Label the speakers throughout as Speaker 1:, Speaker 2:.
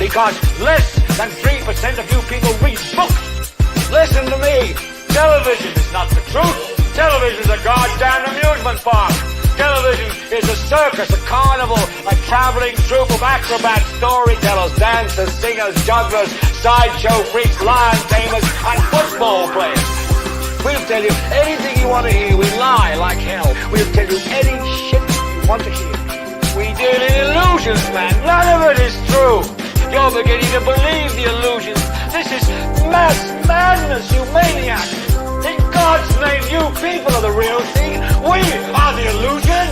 Speaker 1: because less than 3% of you people read books. Listen to me. Television is not the truth. Television is a goddamn amusement park. Television is a circus, a carnival, a traveling troupe of acrobats, storytellers, dancers, singers, jugglers, sideshow freaks, lion tamers, and football players. We'll tell you anything you want to hear. We lie like hell. We'll tell you any shit you want to hear. We deal in illusions, man. None of it is true. You're beginning to believe the illusions. This is mass madness, you maniac. In God's name, you people are the real thing. We are the illusion.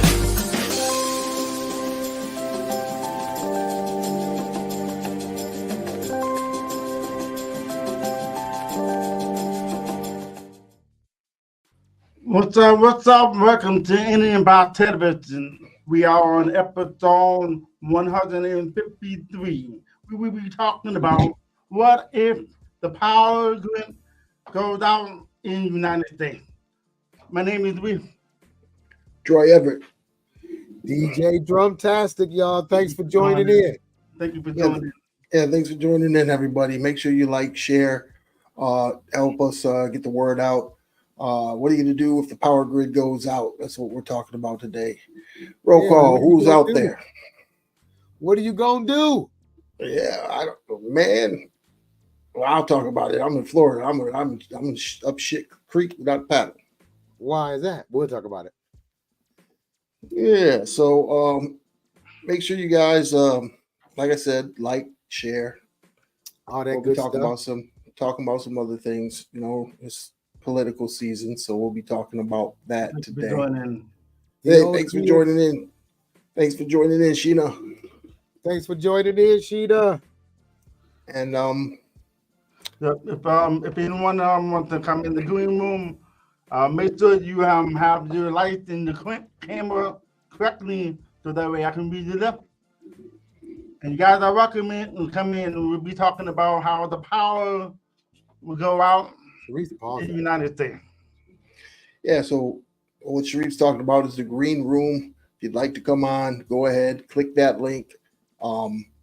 Speaker 2: What's up? What's up? Welcome to Idiotbox Television. We are on episode 153. We will be talking about what if the power grid goes out in the United States. My name is Will.
Speaker 3: Troy Everett.
Speaker 4: DJ Drumtastic, y'all. Thanks for joining in.
Speaker 2: Thank you for joining in.
Speaker 3: Yeah, thanks for joining in, everybody. Make sure you like, share, help us get the word out. What are you going to do if the power grid goes out? That's what we're talking about today. Roll call. Who's out there?
Speaker 4: What are you going to do?
Speaker 3: Yeah, I don't know, man. Well, I'll talk about it. I'm in Florida. I'm up shit creek without paddle.
Speaker 4: Why is that? We'll talk about it.
Speaker 3: Yeah, so make sure you guys, like I said, like, share.
Speaker 4: All that good stuff.
Speaker 3: Talking about some other things. You know, it's political season, so we'll be talking about that today. Hey, thanks for joining in. Thanks for joining in, Sheena.
Speaker 4: Thanks for joining in, Sheena.
Speaker 3: And
Speaker 2: if anyone wants to come in the green room, make sure you have your lights in the camera correctly so that way I can read it up. And you guys are welcome in. Come in and we'll be talking about how the power will go out in the United States.
Speaker 3: Yeah, so what Sharif's talking about is the green room. If you'd like to come on, go ahead, click that link,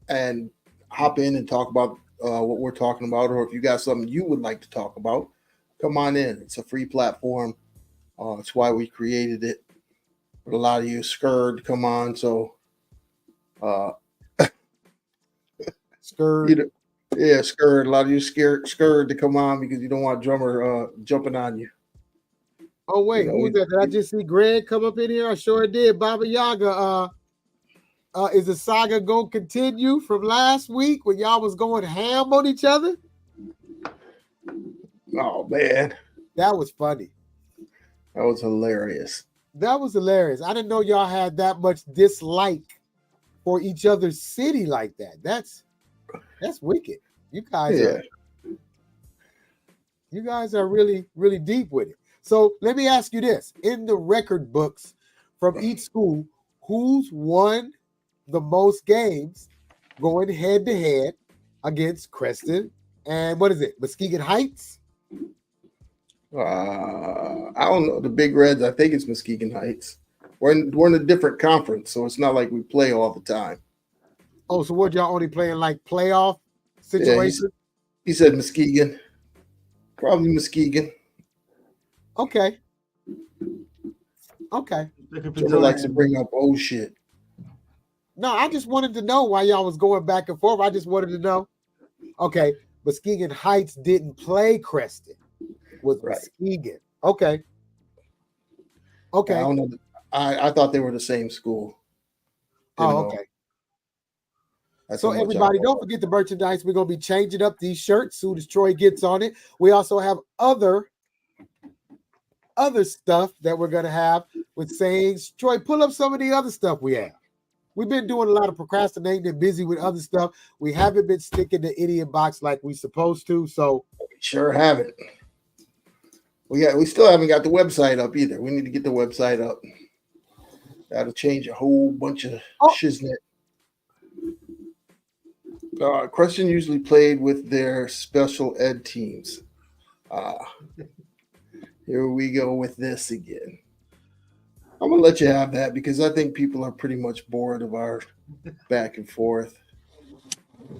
Speaker 3: and hop in and talk about what we're talking about. Or if you got something you would like to talk about, come on in. It's a free platform. That's why we created it. But a lot of you are scared to come on, so
Speaker 4: scared.
Speaker 3: Yeah, scared. A lot of you scared to come on because you don't want drummer jumping on you.
Speaker 4: Oh wait, who was that? Did I just see Greg come up in here? I sure did. Baba Yaga. Is the saga gonna continue from last week when y'all was going ham on each other?
Speaker 3: Oh man,
Speaker 4: that was funny.
Speaker 3: That was hilarious.
Speaker 4: That was hilarious. I didn't know y'all had that much dislike for each other's city like that. That's wicked. You guys are really, really deep with it. So let me ask you this. In the record books from each school, who's won the most games going head to head against Creston and what is it, Muskegon Heights?
Speaker 3: I don't know. The Big Reds, I think it's Muskegon Heights. We're in a different conference, so it's not like we play all the time.
Speaker 4: Oh, so what, y'all only playing like playoff situation?
Speaker 3: Yeah, he said Muskegon. Probably Muskegon.
Speaker 4: Okay.
Speaker 3: Trevor likes to bring up old shit.
Speaker 4: No, I just wanted to know why y'all was going back and forth. I just wanted to know. Okay, Muskegon Heights didn't play Creston. Was right. Muskegon. Okay.
Speaker 3: I don't know. I thought they were the same school.
Speaker 4: Okay. So everybody, don't forget the merchandise. We're going to be changing up these shirts soon as Troy gets on it. We also have other stuff that we're going to have with sayings. Troy, pull up some of the other stuff we have. We've been doing a lot of procrastinating and busy with other stuff. We haven't been sticking to Idiotbox like we supposed to. So
Speaker 3: we sure haven't. We still haven't got the website up either. We need to get the website up. Got to change a whole bunch of shiznit. Creston usually played with their special ed teams. Here we go with this again. I'm going to let you have that because I think people are pretty much bored of our back and forth.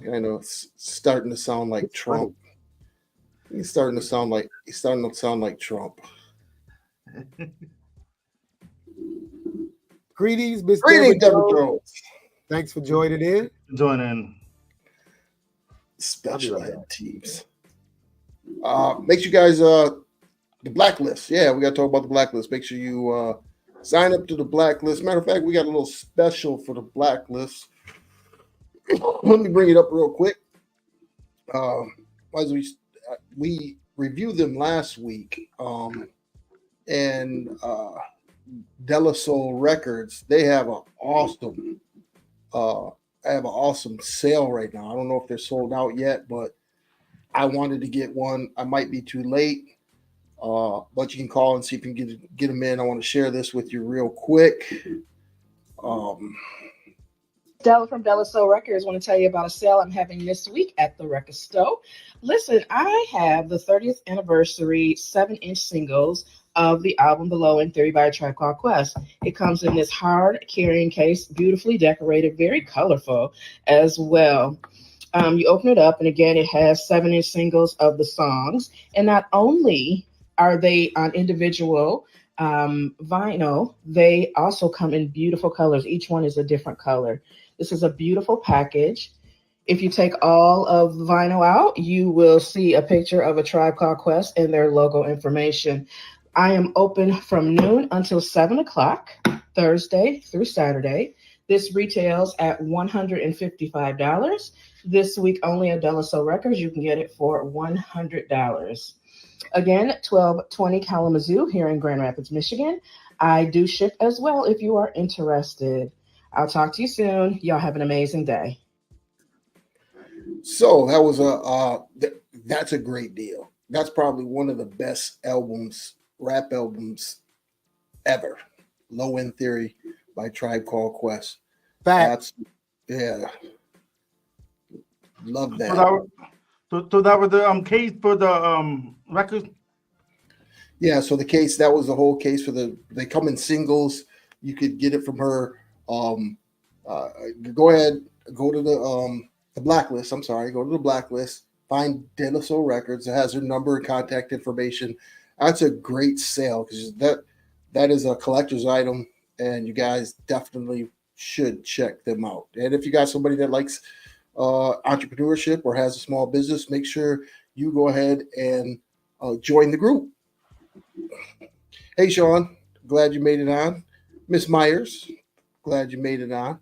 Speaker 3: Kind of starting to sound like Trump. He's starting to sound like Trump.
Speaker 4: Greetings, Miss
Speaker 3: Greetings,
Speaker 4: Deborah
Speaker 3: Deborah
Speaker 4: Jones.
Speaker 3: Jones.
Speaker 4: Thanks for joining in.
Speaker 2: Join in.
Speaker 3: Special ed teams. Make sure you guys the blacklist. Yeah, we got to talk about the blacklist. Make sure you sign up to the blacklist. Matter of fact, we got a little special for the blacklist. Let me bring it up real quick. As we reviewed them last week, and De La Soul Records, they have an awesome sale right now. I don't know if they're sold out yet, but I wanted to get one. I might be too late, but you can call and see if you can get them in. I want to share this with you real quick.
Speaker 5: Della from Della Soul Records want to tell you about a sale I'm having this week at the Record Store. Listen, I have the 30th anniversary 7-inch singles of the album Below in Theory by a Tribe Called Quest. It comes in this hard carrying case, beautifully decorated, very colorful as well. You open it up, and again, it has 7-inch singles of the songs. And not only are they on individual vinyl, they also come in beautiful colors. Each one is a different color. This is a beautiful package. If you take all of the vinyl out, you will see a picture of a Tribe Called Quest and their logo information. I am open from noon until 7 o'clock, Thursday through Saturday. This retails at $155. This week only at De La Soul Records, you can get it for $100. Again, 1220 Kalamazoo here in Grand Rapids, Michigan. I do ship as well if you are interested. I'll talk to you soon. Y'all have an amazing day.
Speaker 3: So that was that's a great deal. That's probably one of the best rap albums ever. Low End Theory by Tribe Called Quest.
Speaker 4: Facts.
Speaker 3: Yeah. Love that.
Speaker 2: So that was the case for the record.
Speaker 3: Yeah, so the case, that was the whole case for they come in singles. You could get it from her. Go ahead, go to the blacklist. I'm sorry, go to the blacklist. Find De La Soul Records. It has her number and contact information. That's a great sale because that is a collector's item, and you guys definitely should check them out. And if you got somebody that likes entrepreneurship or has a small business, make sure you go ahead and join the group. Hey, Sean, glad you made it on. Miss Myers, glad you made it on.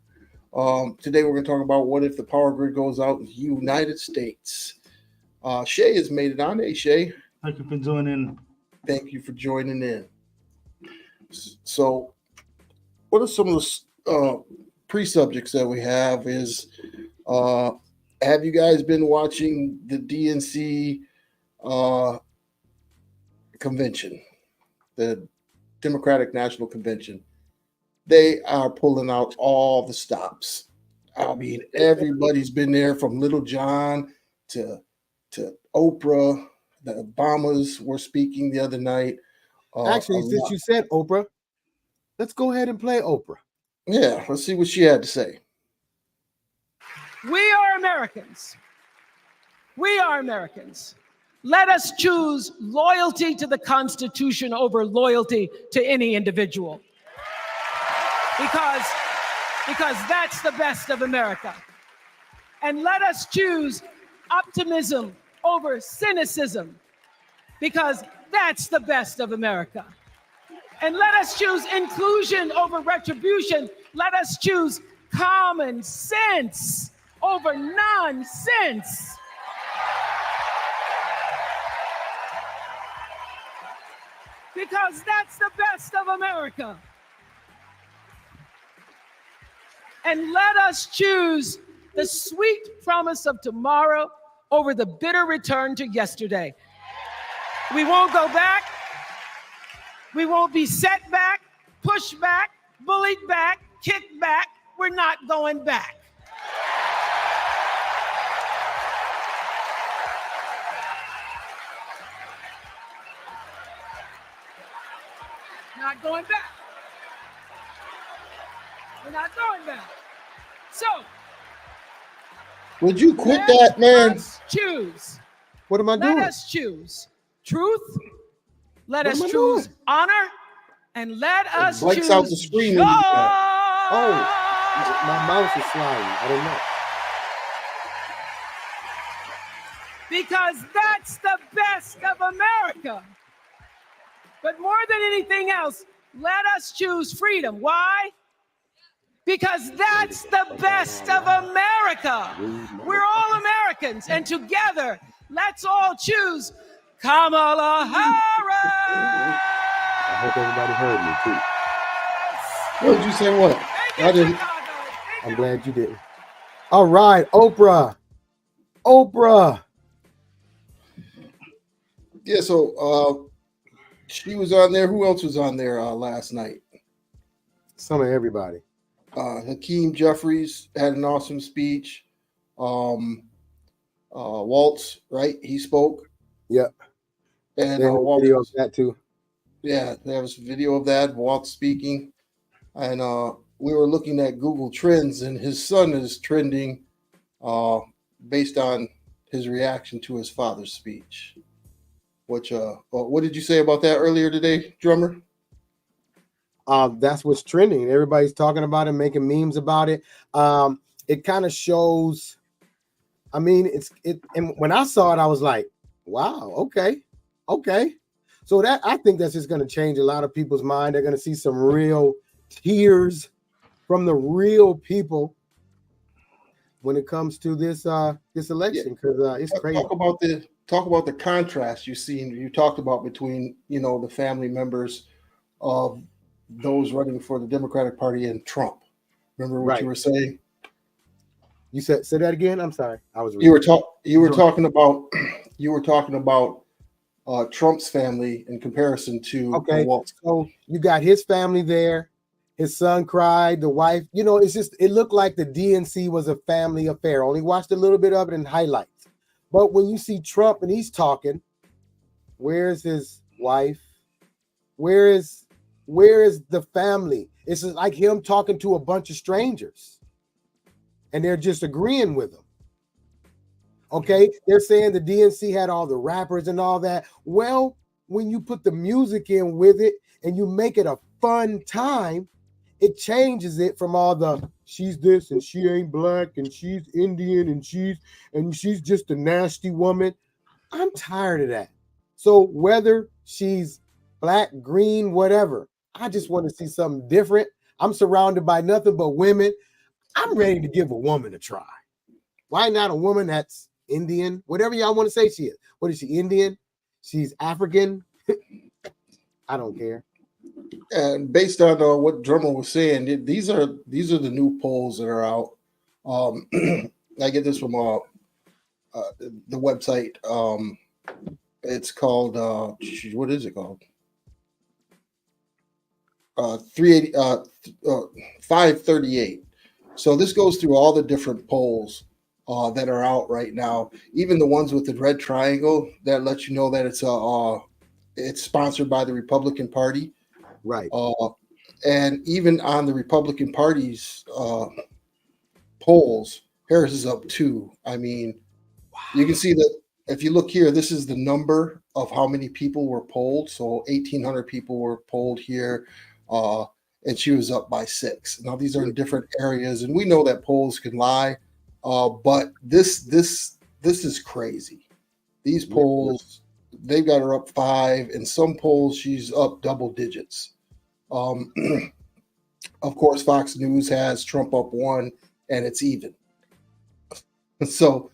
Speaker 3: Today we're going to talk about what if the power grid goes out in the United States. Shay has made it on. Hey, Shay.
Speaker 2: Thank you for joining.
Speaker 3: Thank you for joining in. So what are some of the pre-subjects that we have is, have you guys been watching the DNC convention, the Democratic National Convention? They are pulling out all the stops. I mean, everybody's been there from Little John to Oprah. The Obamas were speaking the other night.
Speaker 4: Actually, since you said Oprah, let's go ahead and play Oprah.
Speaker 3: Yeah, let's see what she had to say.
Speaker 6: We are Americans. We are Americans. Let us choose loyalty to the Constitution over loyalty to any individual. Because that's the best of America. And let us choose optimism over cynicism, because that's the best of America. And let us choose inclusion over retribution. Let us choose common sense over nonsense. Because that's the best of America. And let us choose the sweet promise of tomorrow over the bitter return to yesterday. We won't go back. We won't be set back, pushed back, bullied back, kicked back. We're not going back. Not going back. We're not going back. So,
Speaker 3: Would you quit
Speaker 6: Let
Speaker 3: that, man?
Speaker 6: us choose.
Speaker 4: What am I
Speaker 6: Let
Speaker 4: doing?
Speaker 6: us choose truth. Let
Speaker 4: What
Speaker 6: us
Speaker 4: am I
Speaker 6: choose
Speaker 4: doing?
Speaker 6: honor. And let us
Speaker 3: blanks
Speaker 6: choose
Speaker 3: out the screen
Speaker 6: joy.
Speaker 3: when you do that.
Speaker 4: Oh, my mouse is sliding. I don't know.
Speaker 6: Because that's the best of America. But more than anything else, let us choose freedom. Why? Because that's the best of America. We're all Americans, and together, let's all choose Kamala Harris.
Speaker 4: I hope everybody heard me too.
Speaker 3: What did you say? What?
Speaker 6: Thank
Speaker 3: I
Speaker 6: you,
Speaker 3: didn't.
Speaker 6: Chicago. Thank
Speaker 4: I'm
Speaker 6: you.
Speaker 4: glad you didn't. All right, Oprah.
Speaker 3: Yeah. So she was on there. Who else was on there last night?
Speaker 4: Some of everybody.
Speaker 3: Hakeem Jeffries had an awesome speech. Waltz, right? He spoke.
Speaker 4: Yep.
Speaker 3: And
Speaker 4: They have a
Speaker 3: Waltz,
Speaker 4: video of that too.
Speaker 3: yeah, there was a video of that, Waltz speaking. And we were looking at Google Trends, and his son is trending based on his reaction to his father's speech. Which, what did you say about that earlier today, Drummer?
Speaker 4: That's what's trending. Everybody's talking about it, making memes about it. It kind of shows. I mean, and when I saw it, I was like, "Wow, okay." So that I think that's just going to change a lot of people's mind. They're going to see some real tears from the real people when it comes to this election, because it's crazy.
Speaker 3: Talk about the contrast you talked about between the family members of those running for the Democratic Party and Trump. Remember what you were saying?
Speaker 4: You say that again. I'm sorry, I was.
Speaker 3: You were talking about Trump's family in comparison to Waltz.
Speaker 4: So you got his family there. His son cried. The wife. It looked like the DNC was a family affair. Only watched a little bit of it in highlights. But when you see Trump and he's talking, where's his wife? Where is the family? It's just like him talking to a bunch of strangers, and they're just agreeing with him. Okay, they're saying the DNC had all the rappers and all that. Well, when you put the music in with it and you make it a fun time, it changes it from all the she's this and she ain't black and she's Indian and she's just a nasty woman. I'm tired of that. So whether she's black, green, whatever, I just want to see something different. I'm surrounded by nothing but women. I'm ready to give a woman a try. Why not a woman that's Indian? Whatever y'all want to say she is. What is she, Indian? She's African? I don't care.
Speaker 3: And based on what Drummer was saying, these are the new polls that are out. I get this from the website. It's called what is it called? 538. So this goes through all the different polls that are out right now. Even the ones with the red triangle that lets you know that it's sponsored by the Republican Party.
Speaker 4: Right.
Speaker 3: And even on the Republican Party's polls, Harris is up 2. I mean, you can see that if you look here, this is the number of how many people were polled. So 1,800 people were polled here, and she was up by 6. Now these are in different areas, and we know that polls can lie, but this is crazy. These polls, they've got her up 5. In some polls, she's up double digits. Of course, Fox News has Trump up 1, and it's even. So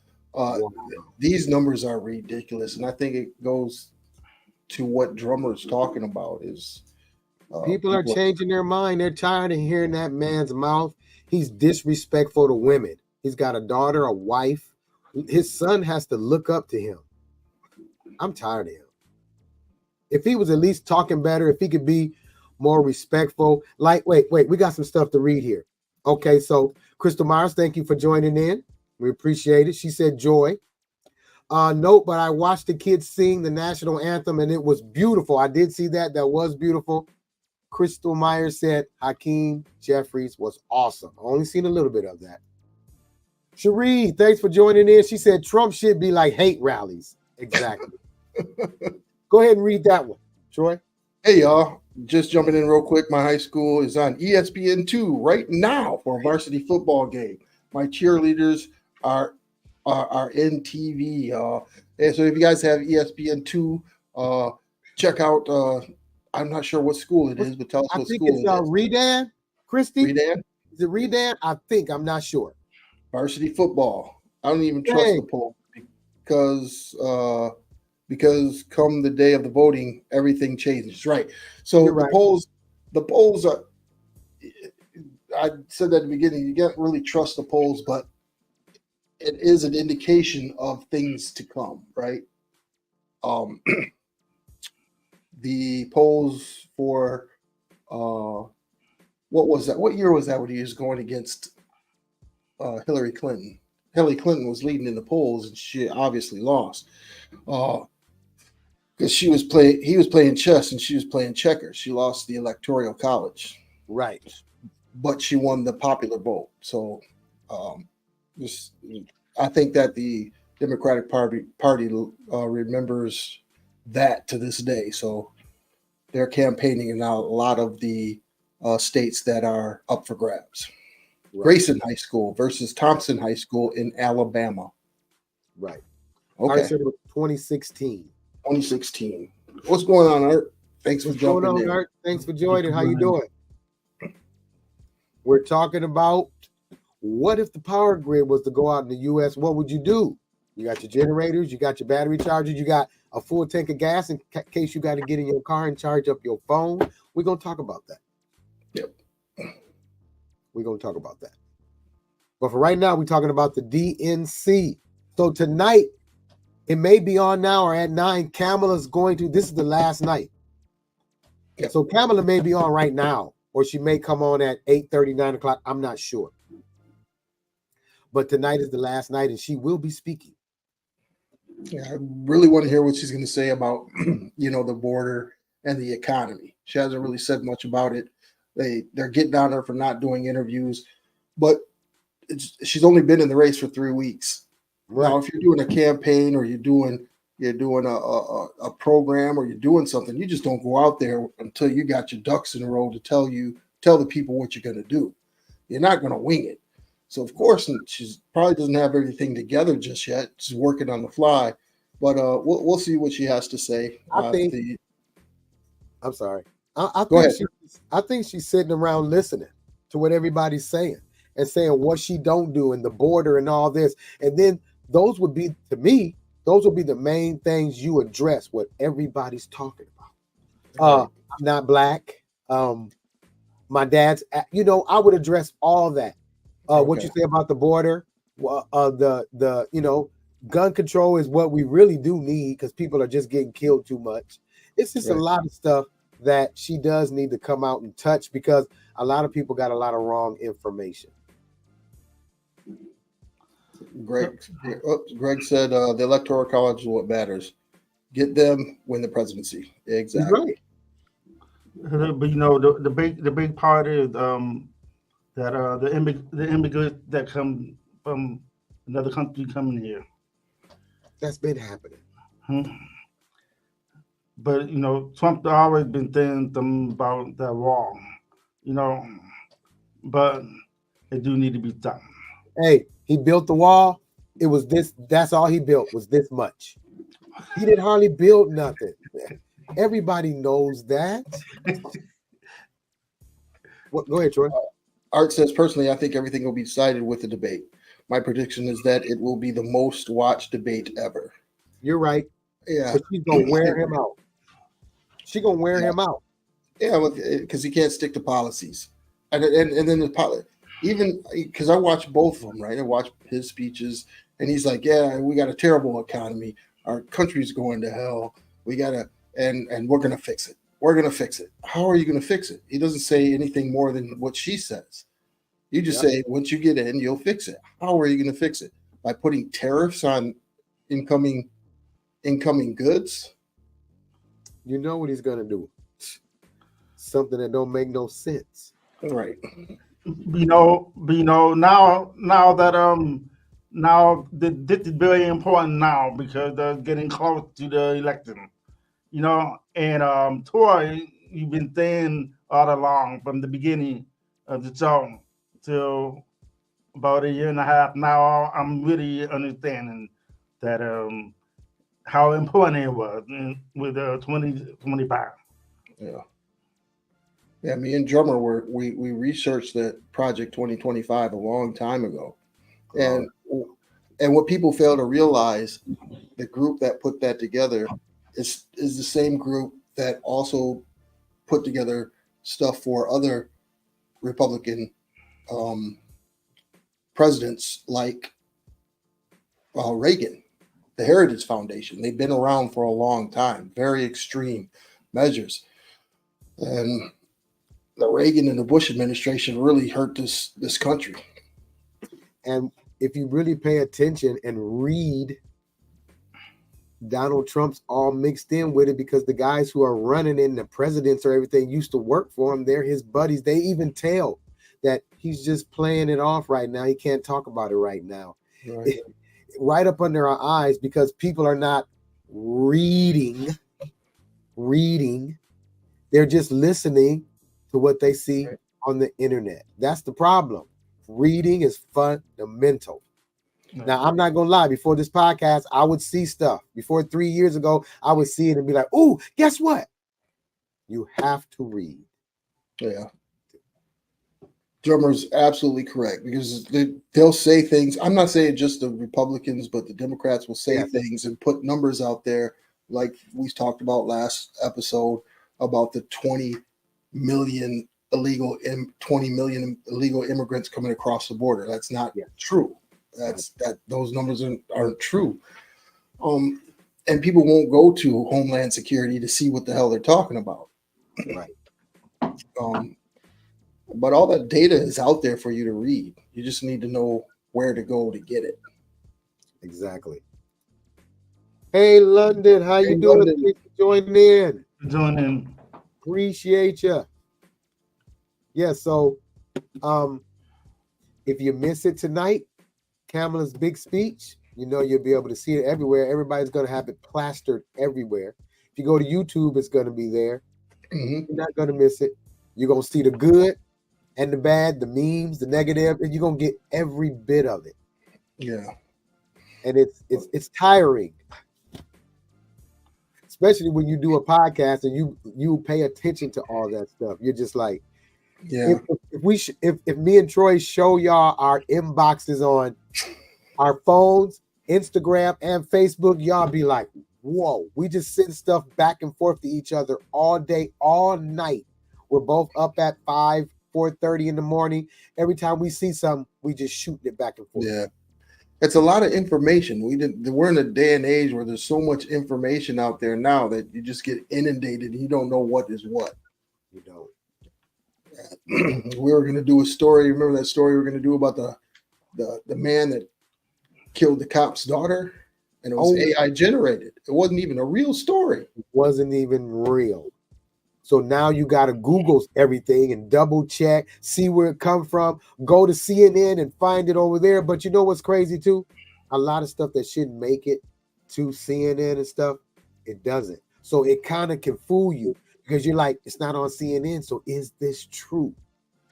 Speaker 3: these numbers are ridiculous, and I think it goes to what Drummer's talking about is
Speaker 4: people are changing their mind. They're tired of hearing that man's mouth. He's disrespectful to women. He's got a daughter, a wife. His son has to look up to him. I'm tired of him. If he was at least talking better, if he could be more respectful. Like, wait, we got some stuff to read here. Okay, so Crystal Myers, thank you for joining in. We appreciate it. She said joy. Note, but I watched the kids sing the national anthem and it was beautiful. I did see that. That was beautiful. Crystal Myers said Hakeem Jeffries was awesome. I only seen a little bit of that. Cherie, thanks for joining in. She said Trump should be like hate rallies. Exactly. Go ahead and read that one, Troy.
Speaker 3: Hey, y'all. Just jumping in real quick. My high school is on ESPN2 right now for a varsity football game. My cheerleaders are in TV, y'all. And so if you guys have ESPN2, check out, I'm not sure what school it is, but tell us what school it is.
Speaker 4: I think it's Redan, Christy.
Speaker 3: Redan?
Speaker 4: Is it Redan? I think. I'm not sure.
Speaker 3: Varsity football. I don't even trust the poll because come the day of the voting, everything changes. Right. So the polls are, I said at the beginning, you can't really trust the polls, but it is an indication of things to come, right? The polls for what was that? What year was that when he was going against Hillary Clinton? Hillary Clinton was leading in the polls, and she obviously lost because he was playing chess and she was playing checkers. She lost the electoral college,
Speaker 4: right?
Speaker 3: But she won the popular vote. So, I think that the Democratic Party remembers that to this day. So, they're campaigning in a lot of the states that are up for grabs. Right. Grayson High School versus Thompson High School in Alabama.
Speaker 4: Right.
Speaker 3: Okay.
Speaker 4: I said it was 2016.
Speaker 3: 2016. What's going on, Art? Thanks for jumping in.
Speaker 4: Art? Thanks for joining. How you doing? We're talking about what if the power grid was to go out in the U.S., what would you do? You got your generators, you got your battery chargers, you got a full tank of gas in case you got to get in your car and charge up your phone. We're going to talk about that.
Speaker 3: Yep.
Speaker 4: We're going to talk about that. But for right now, we're talking about the DNC. So tonight, it may be on now or at 9. Kamala's this is the last night.
Speaker 3: Yep.
Speaker 4: So Kamala may be on right now, or she may come on at 8:30, 9 o'clock. I'm not sure. But tonight is the last night, and she will be speaking.
Speaker 3: Yeah, I really want to hear what she's going to say about, the border and the economy. She hasn't really said much about it. They're getting on her for not doing interviews, but she's only been in the race for 3 weeks. Right. Now, if you're doing a campaign or you're doing a program or you're doing something, you just don't go out there until you got your ducks in a row to tell the people what you're going to do. You're not going to wing it. So, of course, she probably doesn't have everything together just yet. She's working on the fly. But we'll see what she has to say.
Speaker 4: I'm sorry. I think she's sitting around listening to what everybody's saying and saying what she don't do and the border and all this. And then those would be, to me, the main things you address what everybody's talking about. I'm not black. My dad's, I would address all that. What you say about the border, gun control is what we really do need because people are just getting killed too much. It's just a lot of stuff that she does need to come out and touch because a lot of people got a lot of wrong information.
Speaker 3: Greg said the electoral college is what matters. Get them, win the presidency. Exactly.
Speaker 4: Right.
Speaker 2: But the big part is that the immigrants that come from another country coming here.
Speaker 4: That's been happening.
Speaker 2: But Trump always been saying something about that wall, but it do need to be done.
Speaker 4: Hey, he built the wall. It was this. That's all he built was this much. He didn't hardly build nothing. Everybody knows that. Go ahead, Troy.
Speaker 3: Art says, personally, I think everything will be decided with the debate. My prediction is that it will be the most watched debate ever.
Speaker 4: You're right.
Speaker 3: Yeah.
Speaker 4: But she's going to wear him out. She's going to wear him out.
Speaker 3: Yeah, because he can't stick to policies. And then even because I watch both of them, right? I watch his speeches, and he's like, yeah, we got a terrible economy. Our country's going to hell. We got to, and we're going to fix it. We're going to fix it. How are you going to fix it? He doesn't say anything more than what she says. You just say, once you get in, you'll fix it. How are you going to fix it? By putting tariffs on incoming goods?
Speaker 4: You know what he's going to do. Something that don't make no sense.
Speaker 3: Right.
Speaker 2: Now that now this is very important now because they're getting close to the election. And Troy, you've been saying all along from the beginning of the show till about a year and a half now. I'm really understanding that how important it was with 2025.
Speaker 3: Yeah. Yeah, me and Drummer we researched that Project 2025 a long time ago. And what people fail to realize, the group that put that together is the same group that also put together stuff for other Republican presidents like Reagan, the Heritage Foundation. They've been around for a long time, very extreme measures. And the Reagan and the Bush administration really hurt this country.
Speaker 4: And if you really pay attention and read, Donald Trump's all mixed in with it, because the guys who are running in, the presidents or everything, used to work for him. They're his buddies. They even tell that he's just playing it off right now. He can't talk about it right now. Right up under our eyes, because people are not reading. They're just listening to what they see on the internet. That's the problem. Reading is fundamental. Now, I'm not going to lie. Before this podcast, I would see stuff. Before 3 years ago, I would see it and be like, "Ooh, guess what? You have to read."
Speaker 3: Yeah. Drummer's absolutely correct, because they'll say things. I'm not saying just the Republicans, but the Democrats will say things and put numbers out there, like we talked about last episode about the 20 million illegal immigrants coming across the border. That's not true. Those numbers aren't true. And people won't go to Homeland Security to see what the hell they're talking about.
Speaker 4: Right.
Speaker 3: But all that data is out there for you to read. You just need to know where to go to get it.
Speaker 4: Exactly. Hey, London, how you doing? Thanks for joining in.
Speaker 2: Join in.
Speaker 4: Appreciate you. Yeah, so if you miss it tonight, Kamala's big speech, you'll be able to see it everywhere. Everybody's going to have it plastered everywhere. If you go to YouTube, it's going to be there. You're not going to miss it. You're going to see the good and the bad, the memes, the negative, and you're going to get every bit of it.
Speaker 3: Yeah.
Speaker 4: And it's tiring. Especially when you do a podcast and you pay attention to all that stuff. You're just like, if me and Troy show y'all our inboxes on our phones, Instagram and Facebook, y'all be like, whoa, we just send stuff back and forth to each other all day, all night. We're both up at 4:30 in the morning. Every time we see something, we just shoot it back and forth.
Speaker 3: Yeah. It's a lot of information. We're in a day and age where there's so much information out there now that you just get inundated and you don't know what is what.
Speaker 4: You don't.
Speaker 3: We were going to do a story. Remember that story we were going to do about the man that killed the cop's daughter? And it was AI generated. It wasn't even a real story.
Speaker 4: It wasn't even real. So now you got to Google everything and double check, see where it come from, go to CNN and find it over there. But you know what's crazy too? A lot of stuff that shouldn't make it to CNN and stuff, it doesn't. So it kind of can fool you because you're like, it's not on CNN. So is this true?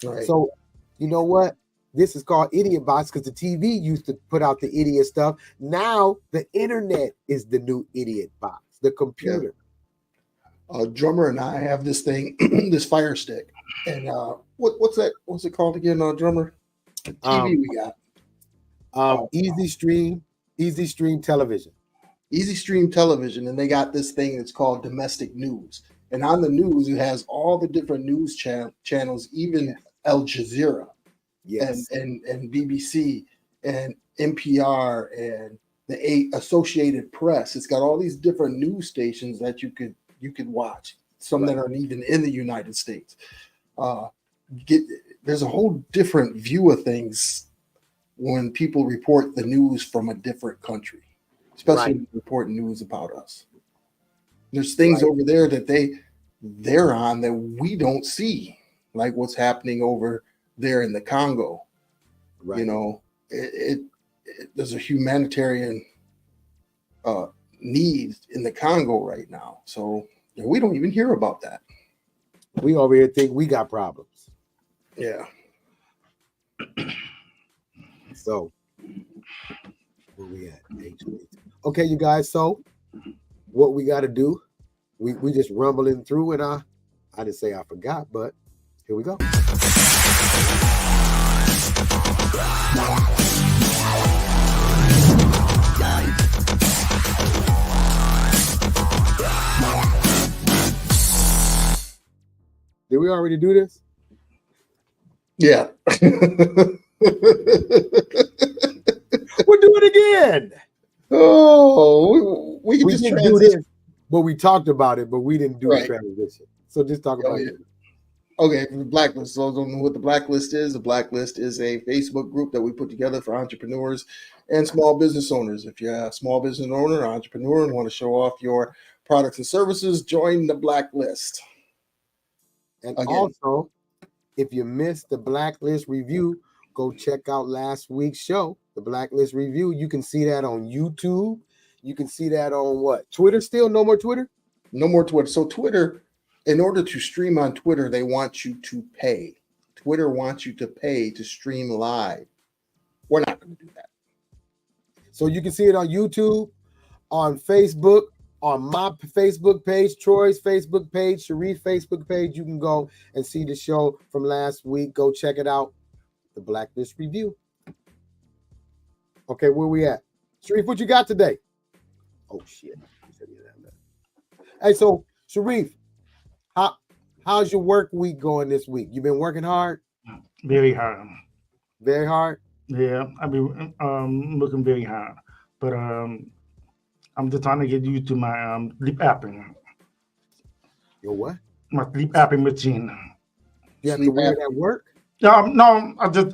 Speaker 3: Right.
Speaker 4: So you know what? This is called Idiotbox because the TV used to put out the idiot stuff. Now the internet is the new idiot box, the computer.
Speaker 3: Drummer and I have this thing, this Fire Stick, and what's that? What's it called again, Drummer? TV we got.
Speaker 4: Easy Stream Television.
Speaker 3: Easy Stream Television, and they got this thing that's called Domestic News. And on the news, it has all the different news channels, even Al Jazeera, and BBC and NPR and the Associated Press. It's got all these different news stations that you could watch. Some that aren't even in the United States. There's a whole different view of things when people report the news from a different country, especially when they report news about us. There's things over there that they're on that we don't see, like what's happening over there in the Congo. Right. You know, there's a humanitarian need in the Congo right now. So we don't even hear about that.
Speaker 4: We over here think we got problems.
Speaker 3: Yeah.
Speaker 4: So where we at? Okay, you guys. So what we got to do? We just rumbling through, and I didn't say I forgot, but here we go. Did we already do this?
Speaker 3: Yeah.
Speaker 4: We'll do it again.
Speaker 3: Oh, we can just
Speaker 4: didn't do this, but we talked about it, but we didn't do the transition. So just talk about it.
Speaker 3: Okay, from the blacklist. So I don't know what the blacklist is. The blacklist is a Facebook group that we put together for entrepreneurs and small business owners. If you're a small business owner or entrepreneur and want to show off your products and services, join the blacklist.
Speaker 4: And also, if you missed the blacklist review, go check out last week's show, the blacklist review. You can see that on YouTube. You can see that on what? Twitter still? No more Twitter?
Speaker 3: No more Twitter. So Twitter, in order to stream on Twitter, they want you to pay. Twitter wants you to pay to stream live. We're not going to do that.
Speaker 4: So you can see it on YouTube, on Facebook, on my Facebook page, Troy's Facebook page, Sharif's Facebook page. You can go and see the show from last week. Go check it out. The blacklist review. Okay, where we at? Sharif, what you got today? Oh shit. Hey, so Sharif, how's your work week going this week? You been working hard?
Speaker 2: Very hard.
Speaker 4: Very hard?
Speaker 2: Yeah, I've been looking very hard. But I'm just trying to get used to my sleep apping.
Speaker 4: Your what?
Speaker 2: My sleep apping machine.
Speaker 4: You have to wear it at work?
Speaker 2: No, I just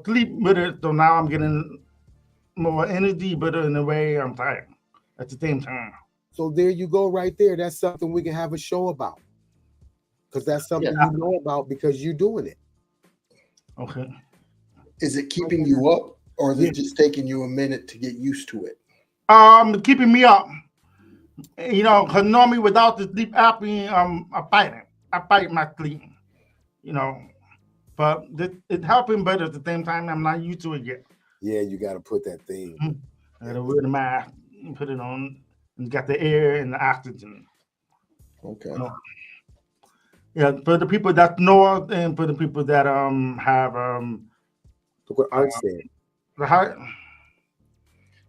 Speaker 2: sleep with it, so now I'm getting more energy, but in a way I'm tired at the same time.
Speaker 4: So there you go right there. That's something we can have a show about. Because that's something you know about because you're doing it.
Speaker 2: Okay.
Speaker 3: Is it keeping you up, or is it just taking you a minute to get used to it?
Speaker 2: Keeping me up. You know, because normally without the sleep apnea, I fight my sleep. You know, but it's helping, but at the same time, I'm not used to it yet.
Speaker 4: Yeah, you got to put that thing.
Speaker 2: I got to wear the mask and put it on, and got the air and the oxygen.
Speaker 3: Okay.
Speaker 2: Yeah, for the people that know and for the people that have
Speaker 4: Look what Art said.
Speaker 2: the heart.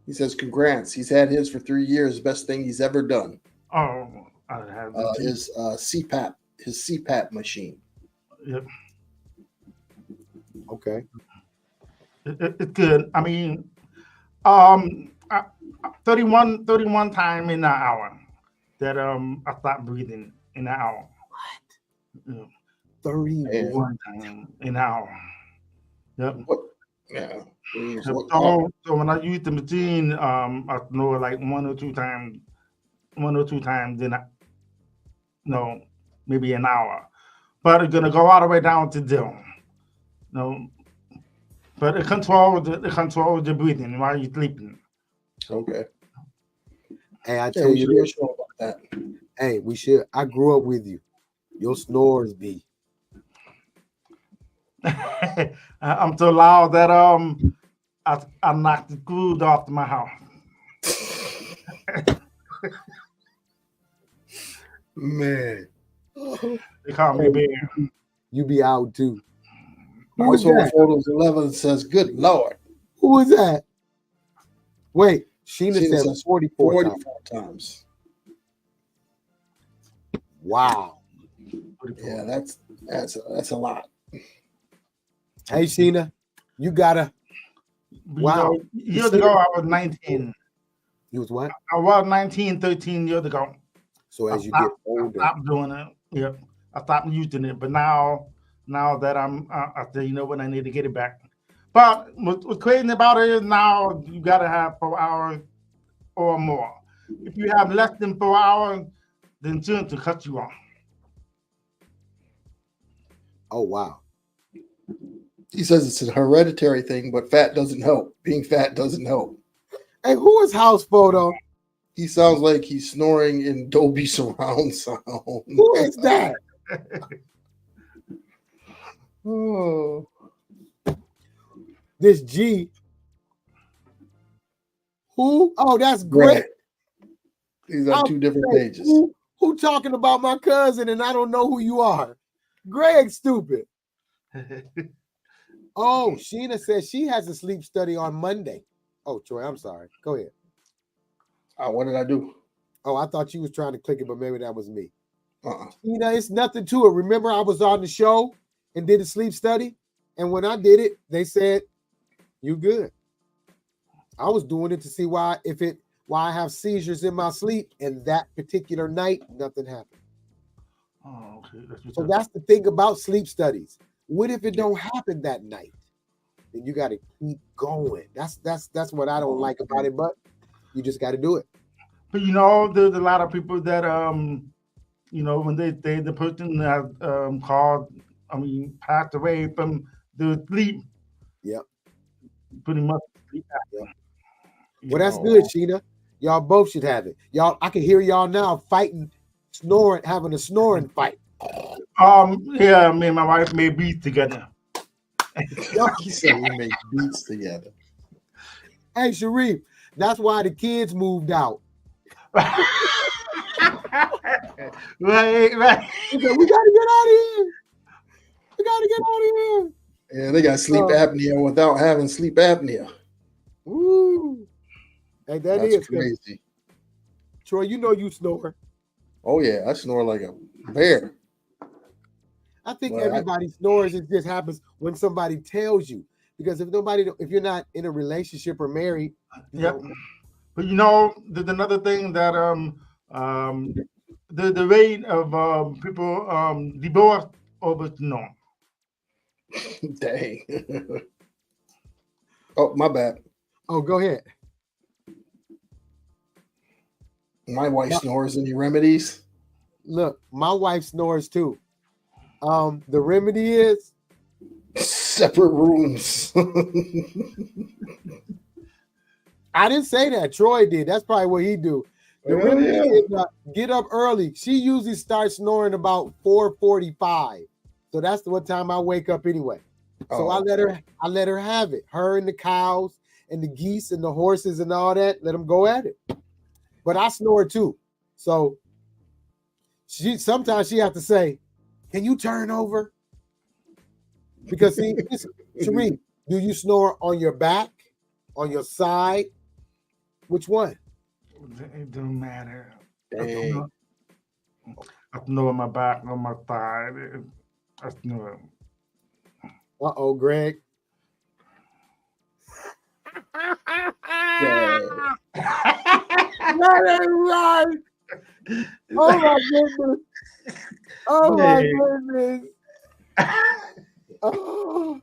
Speaker 3: He says, congrats. He's had his for 3 years. Best thing he's ever done.
Speaker 2: Oh, I have
Speaker 3: His CPAP machine.
Speaker 2: Yep.
Speaker 4: Okay.
Speaker 2: It's good. I mean, 31 time in an hour that I stopped breathing in an hour.
Speaker 4: What? 31
Speaker 2: time in an hour. Yep.
Speaker 3: What? Yeah.
Speaker 2: So when I use the machine, I know like one or two times in maybe an hour. But it's gonna go all the way down to 0. No, but it controls the breathing while you're sleeping.
Speaker 3: Okay.
Speaker 4: Hey, I tell you this.
Speaker 3: About that.
Speaker 4: Hey, we should. I grew up with you. Your snores be.
Speaker 2: I'm so loud that I knocked the screws off my house.
Speaker 3: Man.
Speaker 2: They call me a bear.
Speaker 4: You be out too.
Speaker 3: Household Photos 11 says, good Lord.
Speaker 4: Who was that? Wait, Sheena said 44
Speaker 3: times.
Speaker 4: Wow.
Speaker 3: Yeah, that's a lot.
Speaker 4: Hey, Sheena, you gotta. Wow.
Speaker 2: Years ago, I was 19.
Speaker 4: You was what?
Speaker 2: I was 19, 13 years ago.
Speaker 4: So as you get older,
Speaker 2: I stopped doing it. Yeah, I stopped using it. But now that I say, you know what, I need to get it back. But what's crazy about it is now you got to have 4 hours or more. If you have less than 4 hours, the insurance will cut you off.
Speaker 4: Oh wow.
Speaker 3: He says it's a hereditary thing, but fat doesn't help. Being fat doesn't help.
Speaker 4: Hey, who is House Photo?
Speaker 3: He sounds like he's snoring in Dolby surround sound.
Speaker 4: Who is that?
Speaker 3: Oh.
Speaker 4: This G. Who? Oh, that's great.
Speaker 3: These are two different pages.
Speaker 4: Who talking about my cousin and I don't know who you are? Greg, stupid. Oh, Sheena says she has a sleep study on Monday. Oh, Troy, I'm sorry. Go ahead.
Speaker 3: What did I do?
Speaker 4: Oh, I thought you was trying to click it, but maybe that was me. Sheena, it's nothing to it. Remember, I was on the show and did a sleep study, and when I did it, they said, "You good." I was doing it to see why I have seizures in my sleep, and that particular night, nothing happened.
Speaker 2: Oh, okay.
Speaker 4: So that's the thing about sleep studies. What if it don't happen that night? Then you got to keep going. That's what I don't like about it, but you just got to do it.
Speaker 2: But you know, there's a lot of people that you know, when the person has passed away from the sleep.
Speaker 4: Yep.
Speaker 2: Pretty much. Yep.
Speaker 4: Well, that's good, Sheena. Y'all both should have it. Y'all, I can hear y'all now fighting, snoring, having a snoring fight.
Speaker 2: Yeah, me and my wife made beats together.
Speaker 3: He said we make beats together.
Speaker 4: Hey, Sharif, that's why the kids moved out.
Speaker 2: Right.
Speaker 4: We gotta get out of here. We gotta get out of here.
Speaker 3: Yeah, they got sleep apnea without having sleep apnea.
Speaker 4: Ooh. Hey, that's
Speaker 3: crazy.
Speaker 4: Troy, you know you snore.
Speaker 3: Oh yeah, I snore like a bear.
Speaker 4: I think everybody snores. It just happens when somebody tells you. Because if you're not in a relationship or married,
Speaker 2: yep. But you know, there's another thing that the rate of people divorce over snoring.
Speaker 3: Dang. Oh, my bad.
Speaker 4: Oh, go ahead.
Speaker 3: My wife snores. Any remedies?
Speaker 4: Look, my wife snores too. The remedy is
Speaker 3: separate rooms.
Speaker 4: I didn't say that. Troy did. That's probably what he do. The remedy is get up early. She usually starts snoring about 4:45. So that's what time I wake up anyway. So I let her have it. Her and the cows and the geese and the horses and all that, let them go at it. But I snore too. So sometimes she have to say, "Can you turn over?" Because see, Sharif, do you snore on your back, on your side? Which one?
Speaker 2: It don't matter.
Speaker 3: Dang.
Speaker 2: I snore on my back, on my side. I snore.
Speaker 4: Uh-oh, Greg. That ain't right. Oh my goodness. Oh my goodness. Oh.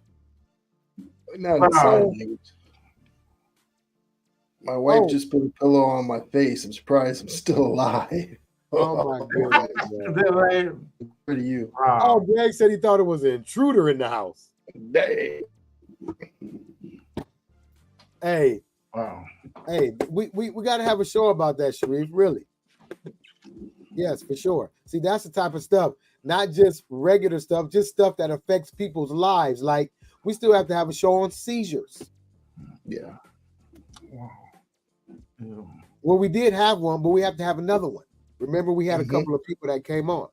Speaker 3: My wife just put a pillow on my face. I'm surprised I'm still alive.
Speaker 4: Oh my goodness.
Speaker 2: Is that right?
Speaker 3: For you.
Speaker 2: Wow.
Speaker 4: Oh, Greg said he thought it was an intruder in the house.
Speaker 3: Dang.
Speaker 4: Hey.
Speaker 2: Wow.
Speaker 4: Hey, we got to have a show about that, Sharif, really. Yes, for sure. See, that's the type of stuff, not just regular stuff, just stuff that affects people's lives. Like, we still have to have a show on seizures.
Speaker 3: Yeah.
Speaker 2: Wow. Yeah.
Speaker 4: Well, we did have one, but we have to have another one. Remember, we had a couple of people that came on.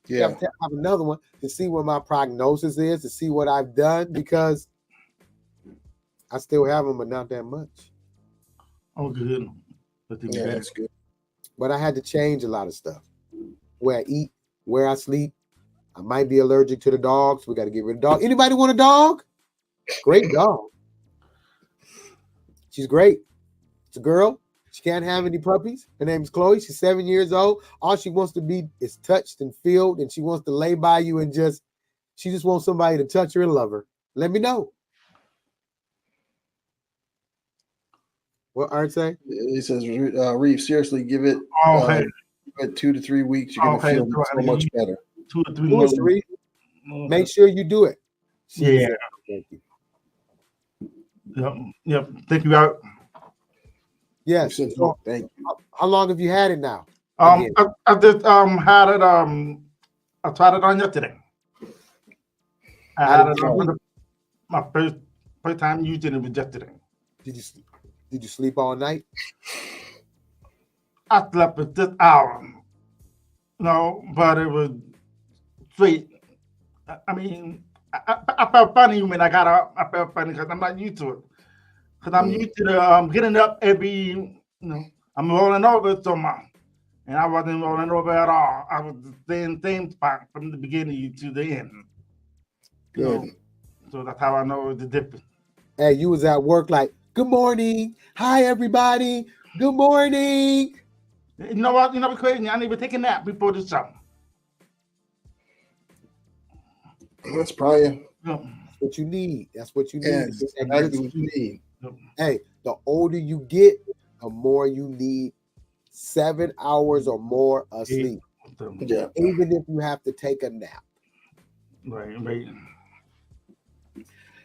Speaker 3: Yeah.
Speaker 4: We have to have another one to see what my prognosis is, to see what I've done, because I still have them, but not that much.
Speaker 2: Oh, good.
Speaker 3: Yeah, that's good.
Speaker 4: But I had to change a lot of stuff. Where I eat, where I sleep. I might be allergic to the dogs. We got to get rid of dog. Anybody want a dog? Great dog. She's great. It's a girl. She can't have any puppies. Her name's Chloe. She's 7 years old. All she wants to be is touched and filled, and she wants to lay by you and she just wants somebody to touch her and love her. Let me know. What Art say?
Speaker 3: He says, Reeve, seriously, give it 2 to 3 weeks. You're going to feel so much better.
Speaker 2: 2 or 3
Speaker 4: Do it,
Speaker 2: months.
Speaker 4: Sharif. Make sure you do it.
Speaker 2: Yeah.
Speaker 4: Thank you.
Speaker 2: Yep. Thank you out.
Speaker 4: Yes.
Speaker 3: Said
Speaker 4: So,
Speaker 3: thank you.
Speaker 4: how long have you had it now?
Speaker 2: I
Speaker 4: Again.
Speaker 2: just had it I tried it on yesterday. I
Speaker 4: How
Speaker 2: had
Speaker 4: did
Speaker 2: it
Speaker 4: you
Speaker 2: on
Speaker 4: sleep?
Speaker 2: my first time using it was yesterday.
Speaker 4: Did you sleep all night?
Speaker 2: I slept for 6 hours. No, but it was straight. I mean, I felt funny when I got up. I felt funny because I'm not used to it. Because I'm used to the getting up I'm rolling over so much. And I wasn't rolling over at all. I was the same spot from the beginning to the end.
Speaker 3: Good.
Speaker 2: So that's how I know the difference.
Speaker 4: Hey, you was at work like, good morning. Hi, everybody. Good morning.
Speaker 2: You know what? You know what's crazy? I didn't even take a nap before the show.
Speaker 3: That's probably
Speaker 2: No.
Speaker 4: That's what you need. That's what you need.
Speaker 3: yeah,
Speaker 4: to get that
Speaker 3: exactly
Speaker 4: good
Speaker 3: what you need.
Speaker 4: Hey, the older you get, the more you need 7 hours or more of sleep,
Speaker 3: Yeah.
Speaker 4: even if you have to take a nap.
Speaker 2: Right.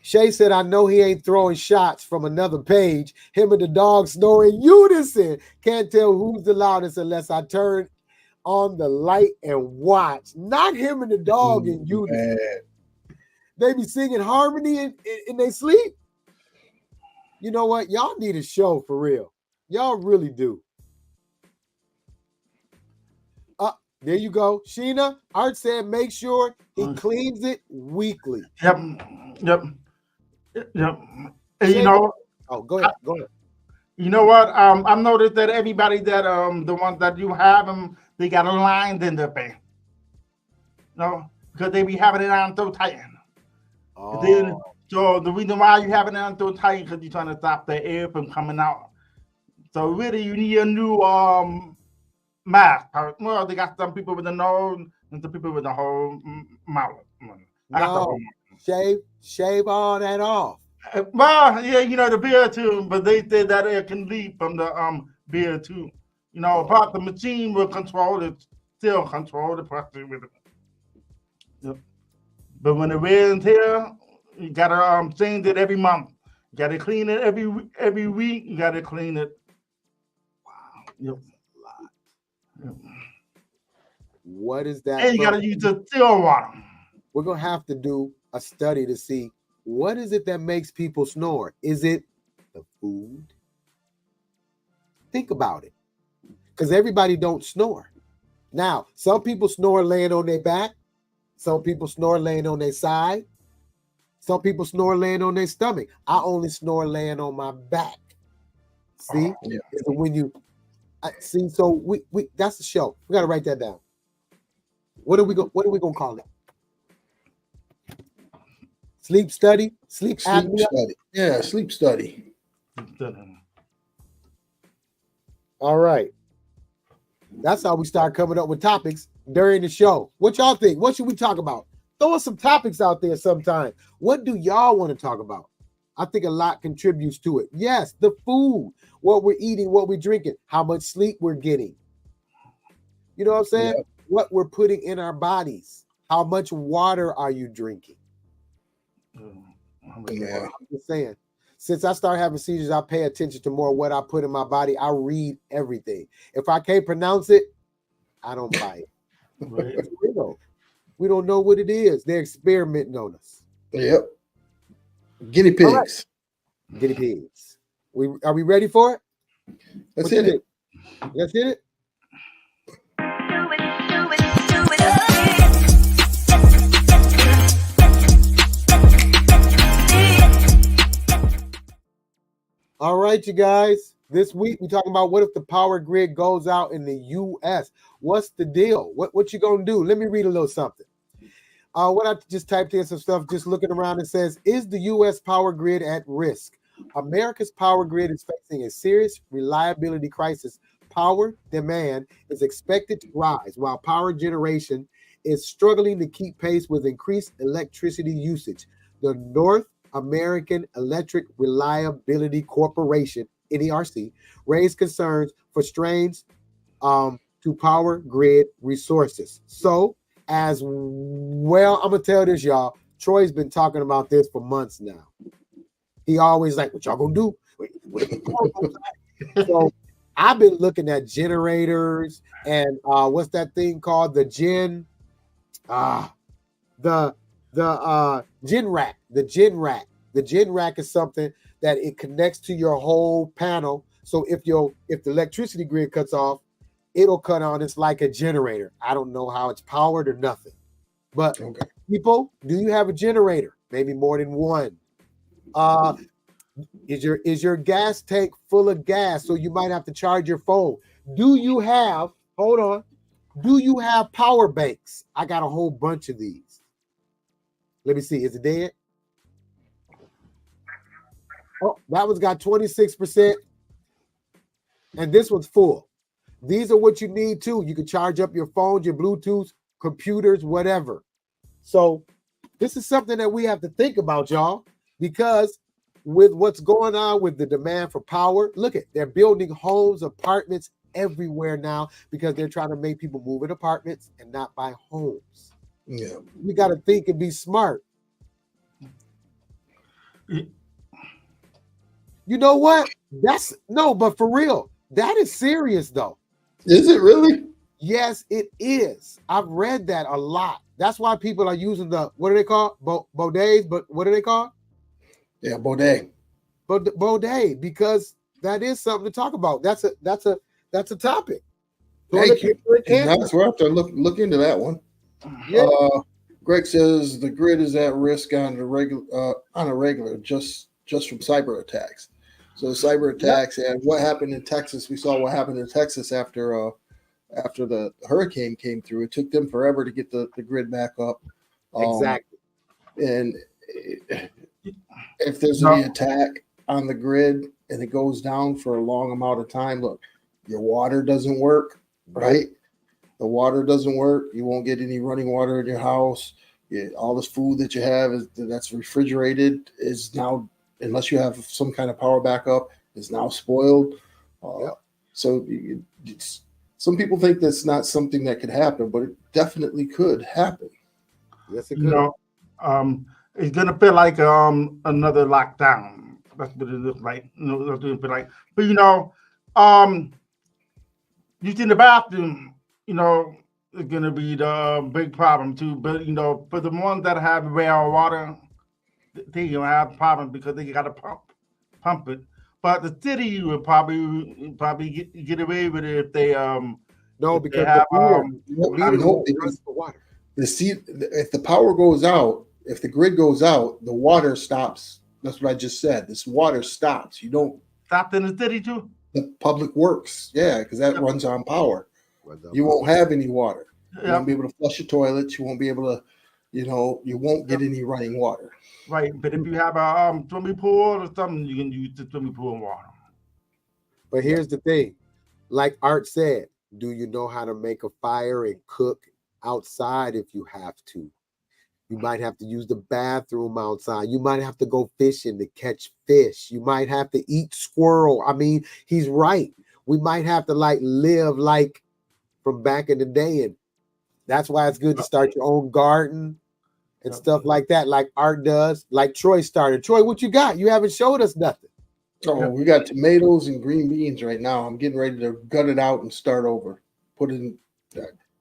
Speaker 4: Shay said, I know he ain't throwing shots from another page. Him and the dog snore in unison. Can't tell who's the loudest unless I turn on the light and watch. Not him and the dog in unison. They be singing harmony in they sleep. You know what? Y'all need a show for real. Y'all really do. There you go. Sheena, Art said make sure he cleans it weekly.
Speaker 2: Yep. And
Speaker 4: Shay,
Speaker 2: you know,
Speaker 4: go ahead.
Speaker 2: you know what? I've noticed that everybody that the ones that you have them, they got lines in their face. Because they be having it on so tight.
Speaker 4: Oh.
Speaker 2: So the reason why you have it on so tight because you're trying to stop the air from coming out. So really, you need a new mask. Well, they got some people with a nose and some people with a whole mouth. I got the whole
Speaker 4: mouth. Shave all that off.
Speaker 2: Well, yeah, the beard too, but they said that it can leak from the beard too. Apart the machine will still control the pressure with it. Yep. But when the wear and tear, you gotta change it every month. You gotta clean it every week. You gotta clean it. Wow. Yep. Yep.
Speaker 4: What is that?
Speaker 2: And you gotta use the still water.
Speaker 4: We're gonna have to do a study to see what is it that makes people snore. Is it the food? Think about it, because everybody don't snore. Now, some people snore laying on their back. Some people snore laying on their side. Some people snore laying on their stomach. I only snore laying on my back. See, so when you see, so we that's the show. We got to write that down. What are we gonna call it? Sleep study, sleep apnea.
Speaker 3: Study. Yeah, sleep study.
Speaker 4: All right. That's how we start coming up with topics during the show. What y'all think? What should we talk about? Throw us some topics out there sometime. What do y'all want to talk about? I think a lot contributes to it. Yes, the food, what we're eating, what we're drinking, how much sleep we're getting. You know what I'm saying? Yeah. What we're putting in our bodies. How much water are you drinking?
Speaker 3: Yeah.
Speaker 4: I'm just saying. Since I started having seizures, I pay attention to more what I put in my body. I read everything. If I can't pronounce it, I don't buy it. Right. We don't know what it is. They're experimenting on us.
Speaker 3: Yep. Guinea pigs.
Speaker 4: Right. Guinea pigs. Are we ready for it?
Speaker 3: Let's hit it.
Speaker 4: Let's hit it. All right, you guys. This week we're talking about what if the power grid goes out in the U.S. What's the deal? What you gonna do? Let me read a little something. What I just typed in some stuff, just looking around. It says, "Is the U.S. power grid at risk? America's power grid is facing a serious reliability crisis. Power demand is expected to rise, while power generation is struggling to keep pace with increased electricity usage." The North American Electric Reliability Corporation, NERC, raised concerns for strains to power grid resources. So, as well, I'm gonna tell this, y'all. Troy's been talking about this for months now. He always like, what y'all gonna do? So I've been looking at generators and what's that thing called? The gen rack. The gen rack. The gen rack is something that it connects to your whole panel. So if the electricity grid cuts off, it'll cut on. It's like a generator. I don't know how it's powered or nothing. But people, do you have a generator? Maybe more than one. Is your gas tank full of gas? So you might have to charge your phone. Do you have power banks? I got a whole bunch of these. Let me see. Is it dead? Oh, that one's got 26%. And this one's full. These are what you need too. You can charge up your phones, your Bluetooth, computers, whatever. So this is something that we have to think about, y'all, because with what's going on with the demand for power, look at, they're building homes, apartments everywhere now because they're trying to make people move in apartments and not buy homes.
Speaker 3: Yeah.
Speaker 4: We got to think and be smart. You know what? But for real, that is serious though.
Speaker 3: Is it really?
Speaker 4: Yes, it is. I've read that a lot. That's why people are using what are they called? Bidets, but what are they called?
Speaker 3: Yeah, bidet.
Speaker 4: Bidet, because that is something to talk about. That's a topic.
Speaker 3: Thank you. That's where I have to look into that one.
Speaker 4: Yeah.
Speaker 3: Greg says the grid is at risk on a regular just from cyber attacks. So the cyber attacks and what happened in Texas, we saw what happened in Texas after the hurricane came through. It took them forever to get the grid back up.
Speaker 4: Exactly.
Speaker 3: And if there's any attack on the grid and it goes down for a long amount of time, look, your water doesn't work, right? The water doesn't work. You won't get any running water in your house. All this food that you have that's refrigerated is now, unless you have some kind of power backup, is now spoiled. So some people think that's not something that could happen, but it definitely could happen.
Speaker 4: Yes, it could.
Speaker 2: It's gonna feel like another lockdown. That's what it looks like. That's what it feel like. But using the bathroom, it's gonna be the big problem too. But for the ones that have well water, they don't have a problem because they gotta pump it. But the city would probably get away with it if they
Speaker 4: because
Speaker 2: have
Speaker 4: the water.
Speaker 3: If the power goes out, if the grid goes out, the water stops. That's what I just said. This water stops. You don't
Speaker 2: stop in the city too.
Speaker 3: The public works, because that runs on power. You won't have any water. You won't be able to flush your toilets. You won't be able to, you won't get any running water.
Speaker 2: Right, but if you have a swimming pool or something, you can use the swimming pool and water.
Speaker 4: But here's the thing, like Art said, do you know how to make a fire and cook outside if you have to? You might have to use the bathroom outside. You might have to go fishing to catch fish. You might have to eat squirrel. I mean, he's right. We might have to live like from back in the day. And that's why it's good to start your own garden and stuff like that, like Art does, like Troy started. Troy, what you got? You haven't showed us nothing.
Speaker 3: Oh, we got tomatoes and green beans right now. I'm getting ready to gut it out and start over. I'm going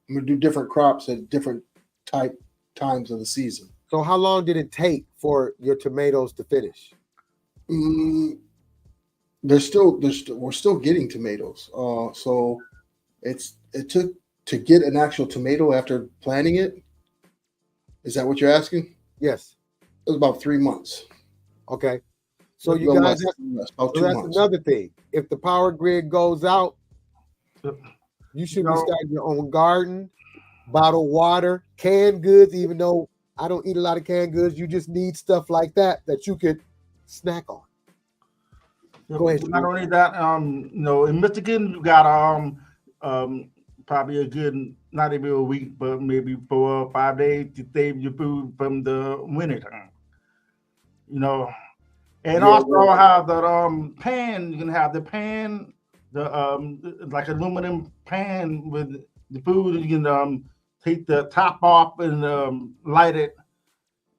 Speaker 3: to do different crops at different times of the season.
Speaker 4: So how long did it take for your tomatoes to finish?
Speaker 3: We're still getting tomatoes. So it took to get an actual tomato after planting it. Is that what you're asking?
Speaker 4: Yes.
Speaker 3: It was about 3 months.
Speaker 4: Okay. So you guys, that's another thing. If the power grid goes out, you should be starting your own garden, bottled water, canned goods. Even though I don't eat a lot of canned goods, you just need stuff like that you could snack on. Go ahead.
Speaker 2: Not only that, in Michigan, you got probably a good, not even a week, but maybe 4 or 5 days to save your food from the winter time. And also have the pan. You can have the pan, like aluminum pan with the food. You can take the top off and light it,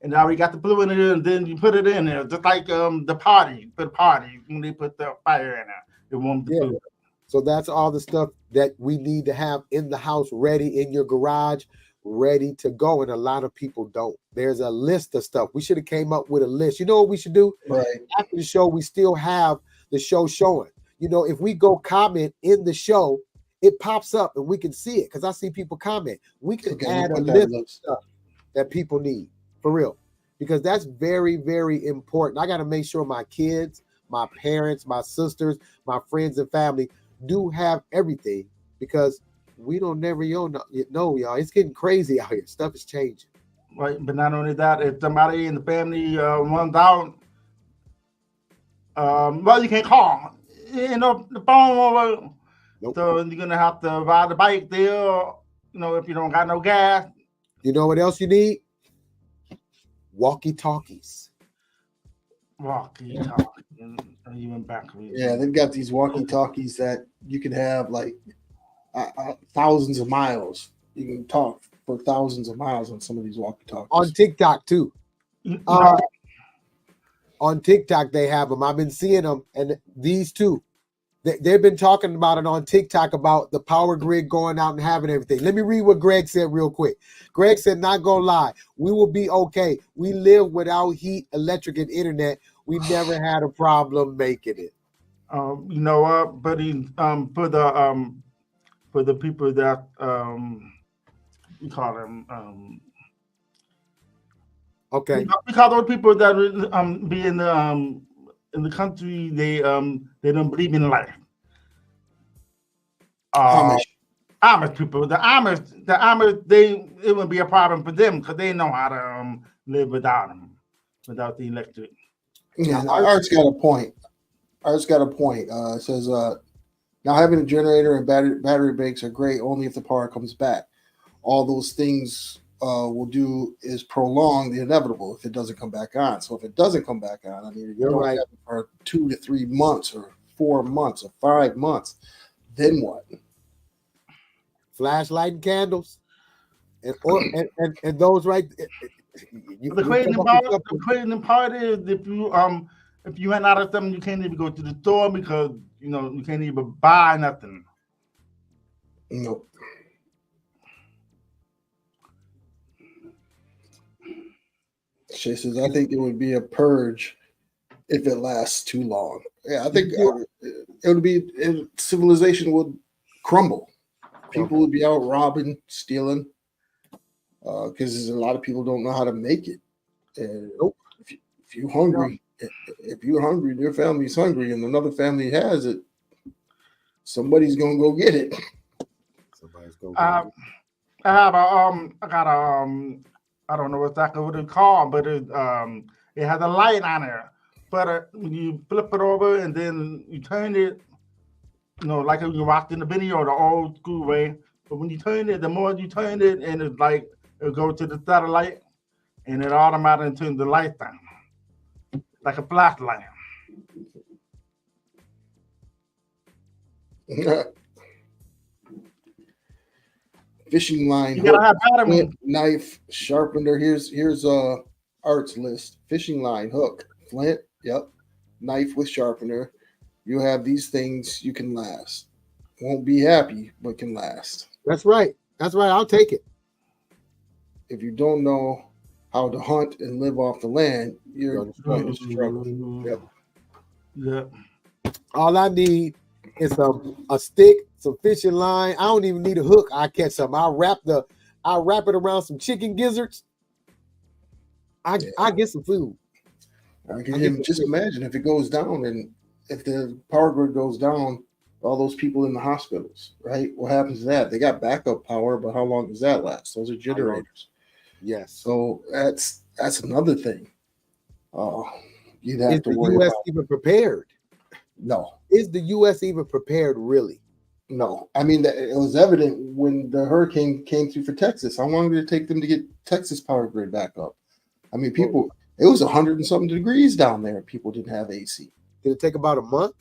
Speaker 2: and now we got the blue in it, and then you put it in there, just like the party, put party when they put the fire in there. It won't be blue.
Speaker 4: So that's all the stuff that we need to have in the house, ready in your garage, ready to go. And a lot of people don't. There's a list of stuff. We should have came up with a list. You know what we should do?
Speaker 3: Right.
Speaker 4: After the show, we still have the show showing. You know, if we go comment in the show, it pops up and we can see it because I see people comment. We can add a list of stuff that people need for real, because that's very, very important. I got to make sure my kids, my parents, my sisters, my friends and family do have everything, because we don't never know, y'all. It's getting crazy out here. Stuff is changing.
Speaker 2: Right, but not only that, if somebody in the family runs out, well, you can't call. You know, the phone over. Nope. So you're gonna have to ride the bike there. You know, if you don't got no gas.
Speaker 4: You know what else you need? Walkie-talkies.
Speaker 2: Walkie-talkies. Even back.
Speaker 3: Yeah, they've got these walkie-talkies that you can have like thousands of miles. You can talk for thousands of miles on some of these walkie-talkies.
Speaker 4: On TikTok too. On TikTok they have them. I've been seeing them, and these two, they've been talking about it on TikTok about the power grid going out and having everything. Let me read what Greg said real quick. Greg said, "Not gonna lie, we will be okay. We live without heat, electric, and internet. We never had a problem making it."
Speaker 2: You know what, buddy? For the people that we call them
Speaker 4: okay.
Speaker 2: We call those people that be in the country, they don't believe in life. Amish people, the Amish, it wouldn't be a problem for them because they know how to live without the electric.
Speaker 3: Yeah, Art's got a point. It says, now having a generator and battery banks are great only if the power comes back. All those things will do is prolong the inevitable if it doesn't come back on. So if it doesn't come back on, I mean, you're right, for 2 to 3 months or 4 months or 5 months, then what?
Speaker 4: Flashlight and candles, and those right.
Speaker 2: The crazy part is if you run out of something, you can't even go to the store because you can't even buy nothing.
Speaker 3: Nope. Shay says, I think it would be a purge if it lasts too long. Yeah, I think it would be, civilization would crumble. People would be out robbing, stealing, because a lot of people don't know how to make it. And if you're hungry, and your family's hungry, and another family has it, somebody's gonna go get it.
Speaker 4: Somebody's gonna
Speaker 2: go I don't know exactly what it's called, but it has a light on there. But when you flip it over and then you turn it, like you rocked in the video the old school way. But when you turn it, the more you turn it, and it's like it'll go to the satellite, and it automatically turns the light down, like a flashlight.
Speaker 3: Fishing line, hook, knife, sharpener. Here's Art's list: fishing line, hook, flint, knife with sharpener. You have these things, you can last. Won't be happy, but can last.
Speaker 4: That's right. I'll take it.
Speaker 3: If you don't know how to hunt and live off the land, you're going to struggle.
Speaker 2: Yep.
Speaker 4: All I need is a stick, some fishing line. I don't even need a hook. I catch something. I'll wrap it around some chicken gizzards. I get some food.
Speaker 3: I can just imagine if it goes down, and if the power grid goes down, all those people in the hospitals, right? What happens to that? They got backup power, but how long does that last? Those are generators.
Speaker 4: Yes.
Speaker 3: So that's another thing. You'd have to worry
Speaker 4: about. Is the U.S.
Speaker 3: about.
Speaker 4: even prepared?
Speaker 3: No.
Speaker 4: Is the U.S. even prepared, really?
Speaker 3: No. I mean, it was evident when the hurricane came through for Texas. How long did it take them to get Texas power grid back up? I mean, people, it was 100 and something degrees down there. People didn't have AC.
Speaker 4: Did it take about a month?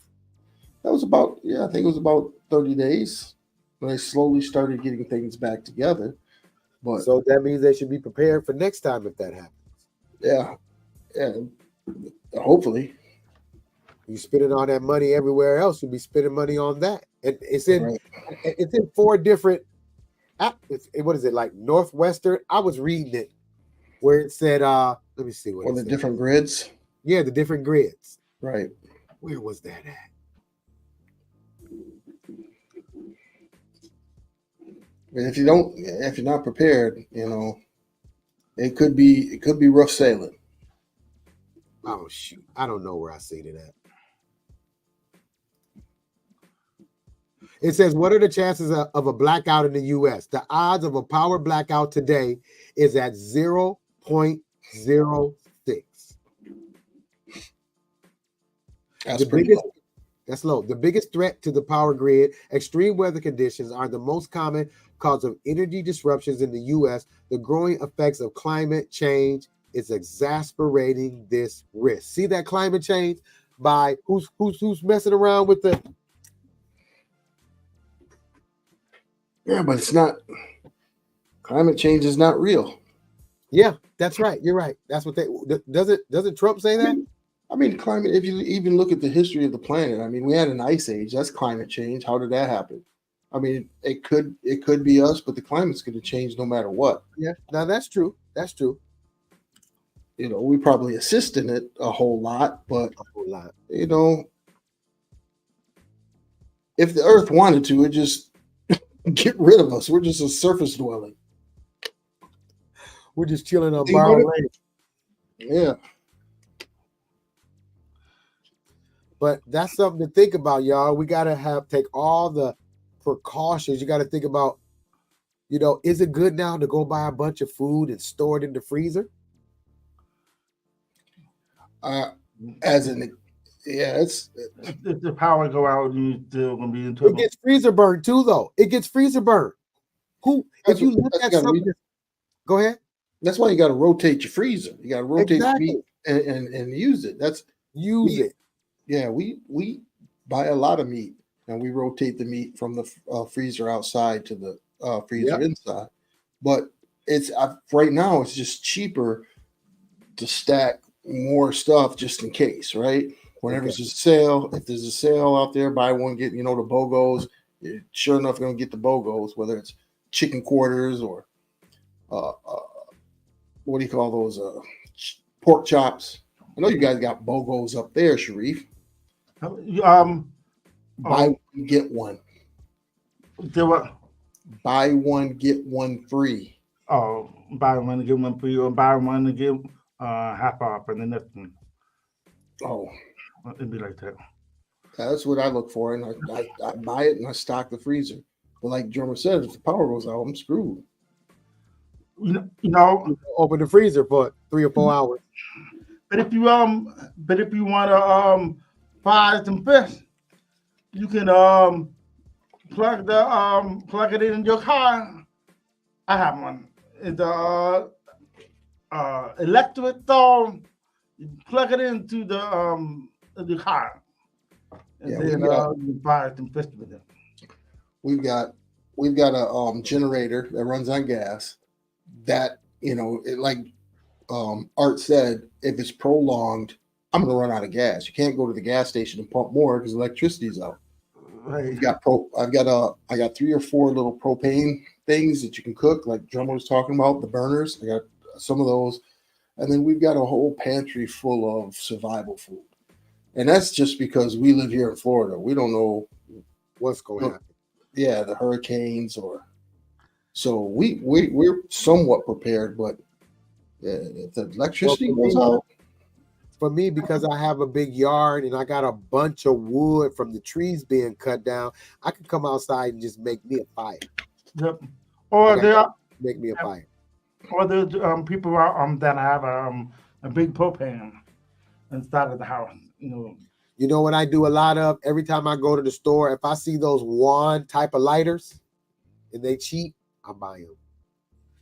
Speaker 3: That was about, I think it was about 30 days when they slowly started getting things back together. But
Speaker 4: so that means they should be prepared for next time if that happens.
Speaker 3: Yeah, yeah. Hopefully,
Speaker 4: You spending all that money everywhere else, you'll be spending money on that. And it's in
Speaker 3: right.
Speaker 4: it's in 4 different. What is it like? Northwestern. I was reading it where it said, let me see what
Speaker 3: Or
Speaker 4: it
Speaker 3: the
Speaker 4: said.
Speaker 3: different grids.
Speaker 4: Yeah, the different grids.
Speaker 3: Right.
Speaker 4: Where was that at?
Speaker 3: And if you're not prepared, it could be rough sailing.
Speaker 4: Oh shoot, I don't know where I seen it at. It says, what are the chances of a blackout in the U.S.? The odds of a power blackout today is at 0.06.
Speaker 3: That's pretty low.
Speaker 4: That's low. The biggest threat to the power grid, extreme weather conditions are the most common cause of energy disruptions in the U.S. The growing effects of climate change is exacerbating this risk. See that climate change by who's messing around with the.
Speaker 3: Yeah, but it's not. Climate change is not real.
Speaker 4: Yeah, that's right. You're right. That's what they doesn't Trump say that?
Speaker 3: I mean, climate. If you even look at the history of the planet, I mean, we had an ice age. That's climate change. How did that happen? I mean, it could be us, but the climate's going to change no matter what.
Speaker 4: Yeah, now that's true. That's true.
Speaker 3: We probably assist in it a whole lot, but
Speaker 4: A whole lot.
Speaker 3: If the Earth wanted to, it just get rid of us. We're just a surface dwelling.
Speaker 4: We're just chilling on borrowed land.
Speaker 3: Yeah.
Speaker 4: But that's something to think about, y'all. We gotta take all the precautions. You gotta think about, is it good now to go buy a bunch of food and store it in the freezer?
Speaker 2: If the power go out, you still gonna be in trouble.
Speaker 4: It gets freezer burned too, though. It gets freezer burned. If you look at something, go ahead.
Speaker 3: That's why you got to rotate your freezer. You got to rotate the meat
Speaker 4: Exactly.
Speaker 3: and use it.
Speaker 4: Use it.
Speaker 3: Yeah, we buy a lot of meat and we rotate the meat from the freezer outside to the freezer inside. But it's right now it's just cheaper to stack more stuff just in case, right? Whenever there's a sale, if there's a sale out there, buy one get the BOGOs. You're sure enough going to get the BOGOs, whether it's chicken quarters or what do you call those? Pork chops. I know you guys got BOGOs up there, Sharif. Buy one, get one.
Speaker 2: Do what?
Speaker 3: Buy one, get one free.
Speaker 2: Oh, buy one to get one free, or buy one to get half off, and the next one.
Speaker 3: Oh,
Speaker 2: it'd be like that.
Speaker 3: That's what I look for, and I buy it and I stock the freezer. But like Drummer said, if the power goes out, I'm screwed.
Speaker 4: Open the freezer for 3 or 4 hours.
Speaker 2: But if you want to fry some fish, you can plug it in your car. I have one. It's electric stove. You plug it into the car, and then you fry some fish with it.
Speaker 3: We've got a generator that runs on gas. That like Art said, if it's prolonged, I'm going to run out of gas. You can't go to the gas station and pump more because electricity's out. Right. I got 3 or 4 little propane things that you can cook, like Drummer was talking about, the burners. I got some of those, and then we've got a whole pantry full of survival food. And that's just because we live here in Florida. We don't know
Speaker 4: what's going on.
Speaker 3: Yeah, the hurricanes so we're somewhat prepared, but if the electricity goes out.
Speaker 4: For me, because I have a big yard and I got a bunch of wood from the trees being cut down, I can come outside and just make me a fire.
Speaker 2: Yep. Or
Speaker 4: make me a fire.
Speaker 2: Or there's people that have a big propane inside of the house.
Speaker 4: You know what I do a lot of? Every time I go to the store, if I see those wand type of lighters and they cheap, I buy them.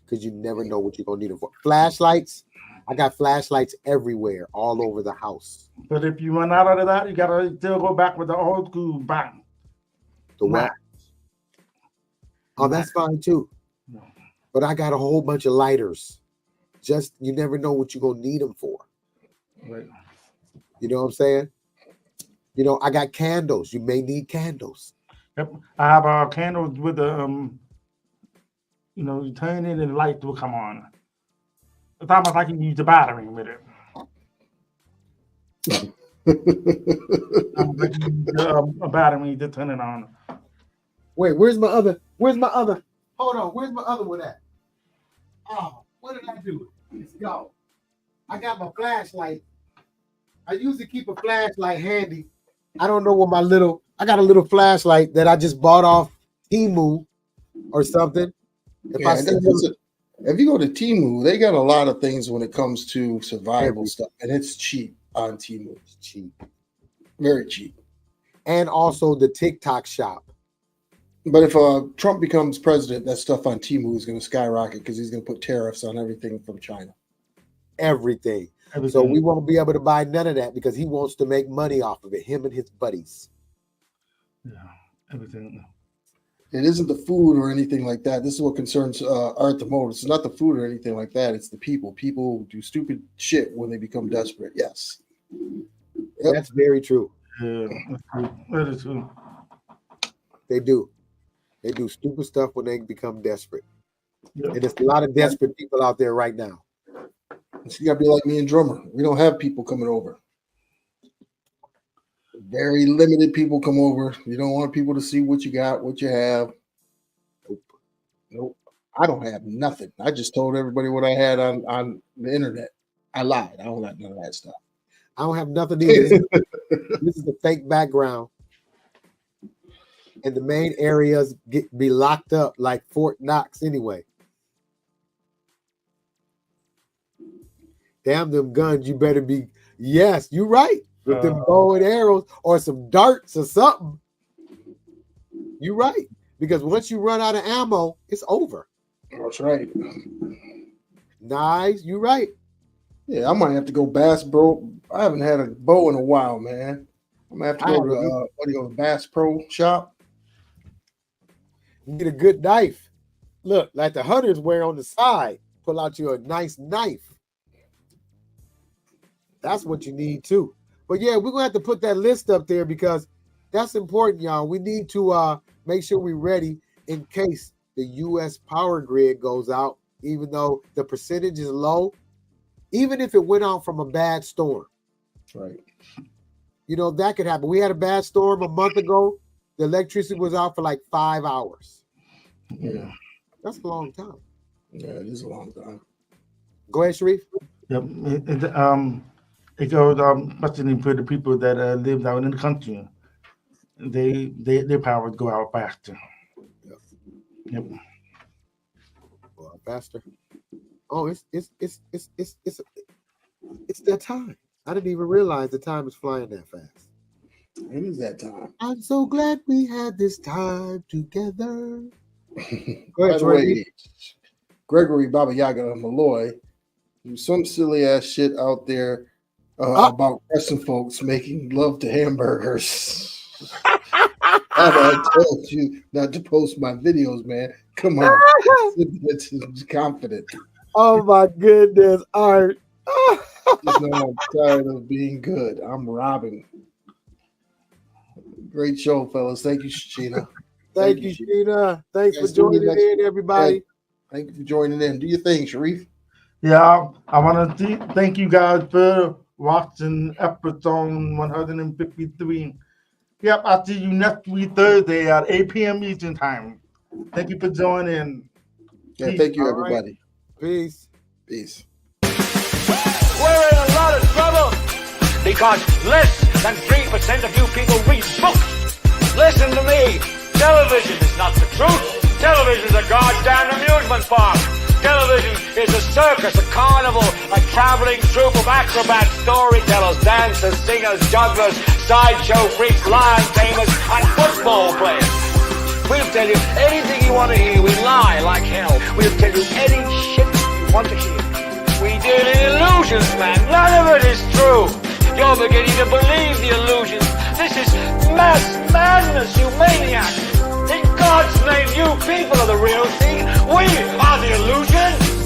Speaker 4: Because you never know what you're going to need them for. Flashlights, I got flashlights everywhere, all over the house.
Speaker 2: But if you run out of that, you got to still go back with the old school bang.
Speaker 4: The what? Oh, that's fine too. No. But I got a whole bunch of lighters. Just you never know what you're gonna need them for.
Speaker 2: Right.
Speaker 4: You know what I'm saying? You know, I got candles. You may need candles.
Speaker 2: Yep. I have candles with the you turn it and the light will come on. It's almost like you use the battery with it. Like you use a battery to turn it on.
Speaker 4: Wait, where's my other? Hold on, where's my other one at? Oh, what did I do? Let's go. I got my flashlight. I usually keep a flashlight handy. I don't know what I got a little flashlight that I just bought off Temu or something. If
Speaker 3: you go to Temu, they got a lot of things when it comes to survival stuff, and it's cheap on Temu. It's cheap, very cheap,
Speaker 4: and also the TikTok shop.
Speaker 3: But if Trump becomes president, that stuff on Temu is going to skyrocket because he's going to put tariffs on everything from China.
Speaker 4: Everything. So we won't be able to buy none of that because he wants to make money off of it, him and his buddies.
Speaker 2: Yeah, everything.
Speaker 3: It isn't the food or anything like that. This is what concerns Art the most. It's not the food or anything like that. It's the people. People do stupid shit when they become desperate. Yes.
Speaker 4: Yep. That's very true.
Speaker 2: Yeah, that is true.
Speaker 4: They do. They do stupid stuff when they become desperate.
Speaker 2: Yep.
Speaker 4: And there's a lot of desperate people out there right now.
Speaker 3: So you got to be like me and Drummer. We don't have people coming over. Very limited people come over. You don't want people to see what you got, what you have. Nope. I don't have nothing. I just told everybody what I had on the internet. I lied. I don't have none of that stuff.
Speaker 4: I don't have nothing either. This is the fake background. And the main areas be locked up like Fort Knox anyway. Damn them guns, you better be. Yes, you're right. With them bow and arrows or some darts or something. You're right. Because once you run out of ammo, it's over.
Speaker 3: That's right.
Speaker 4: Nice. You're right.
Speaker 3: Yeah, I might have to go Bass Pro. I haven't had a bow in a while, man. I'm gonna have to go to the Bass Pro shop.
Speaker 4: Get a good knife. Look, like the hunters wear on the side. Pull out you a nice knife. That's what you need too. But yeah, we're gonna have to put that list up there because that's important, y'all. We need to make sure we're ready in case the U.S. power grid goes out, even though the percentage is low, even if it went out from a bad storm.
Speaker 3: Right.
Speaker 4: You know, that could happen. We had a bad storm a month ago. The electricity was out for like 5 hours.
Speaker 3: Yeah.
Speaker 4: That's a long time.
Speaker 3: Yeah, it is a long time.
Speaker 4: Go ahead, Sharif.
Speaker 2: Yep. It goes especially for the people that live out in the country. Their power go out faster. Yep.
Speaker 4: Well, faster. Oh, it's that time. I didn't even realize the time is flying that fast.
Speaker 3: It is that time.
Speaker 4: I'm so glad we had this time together.
Speaker 3: Go ahead, Troy. Gregory Baba Yaga Malloy, there's some silly ass shit out there about Russian folks making love to hamburgers. I told you not to post my videos, man. Come on. It's confident.
Speaker 4: Oh my goodness, Art.
Speaker 3: Just know I'm tired of being good. I'm robbing. Great show, fellas. Thank you, Sheena.
Speaker 4: Thank you, Sheena. Thanks for joining in, everybody.
Speaker 3: Thank you for joining in. Do your thing, Sharif.
Speaker 2: Yeah, I want to thank you guys for watching episode 153. Yep, I'll see you next week Thursday at 8 p.m. Eastern Time. Thank you for joining.
Speaker 3: Yeah, peace. Thank you, everybody.
Speaker 4: Right. Peace.
Speaker 3: Peace.
Speaker 1: We're in a lot of trouble because less than 3% of you people read books. Listen to me. Television is not the truth. Television is a goddamn amusement park. Television is a circus, a carnival, a traveling troupe of acrobats, storytellers, dancers, singers, jugglers, sideshow freaks, lion tamers, and football players. We'll tell you anything you want to hear. We lie like hell. We'll tell you any shit you want to hear. We deal in illusions, man. None of it is true. You're beginning to believe the illusions. This is mass madness, you maniacs. In God's name, you people are the real thing. We are the illusion.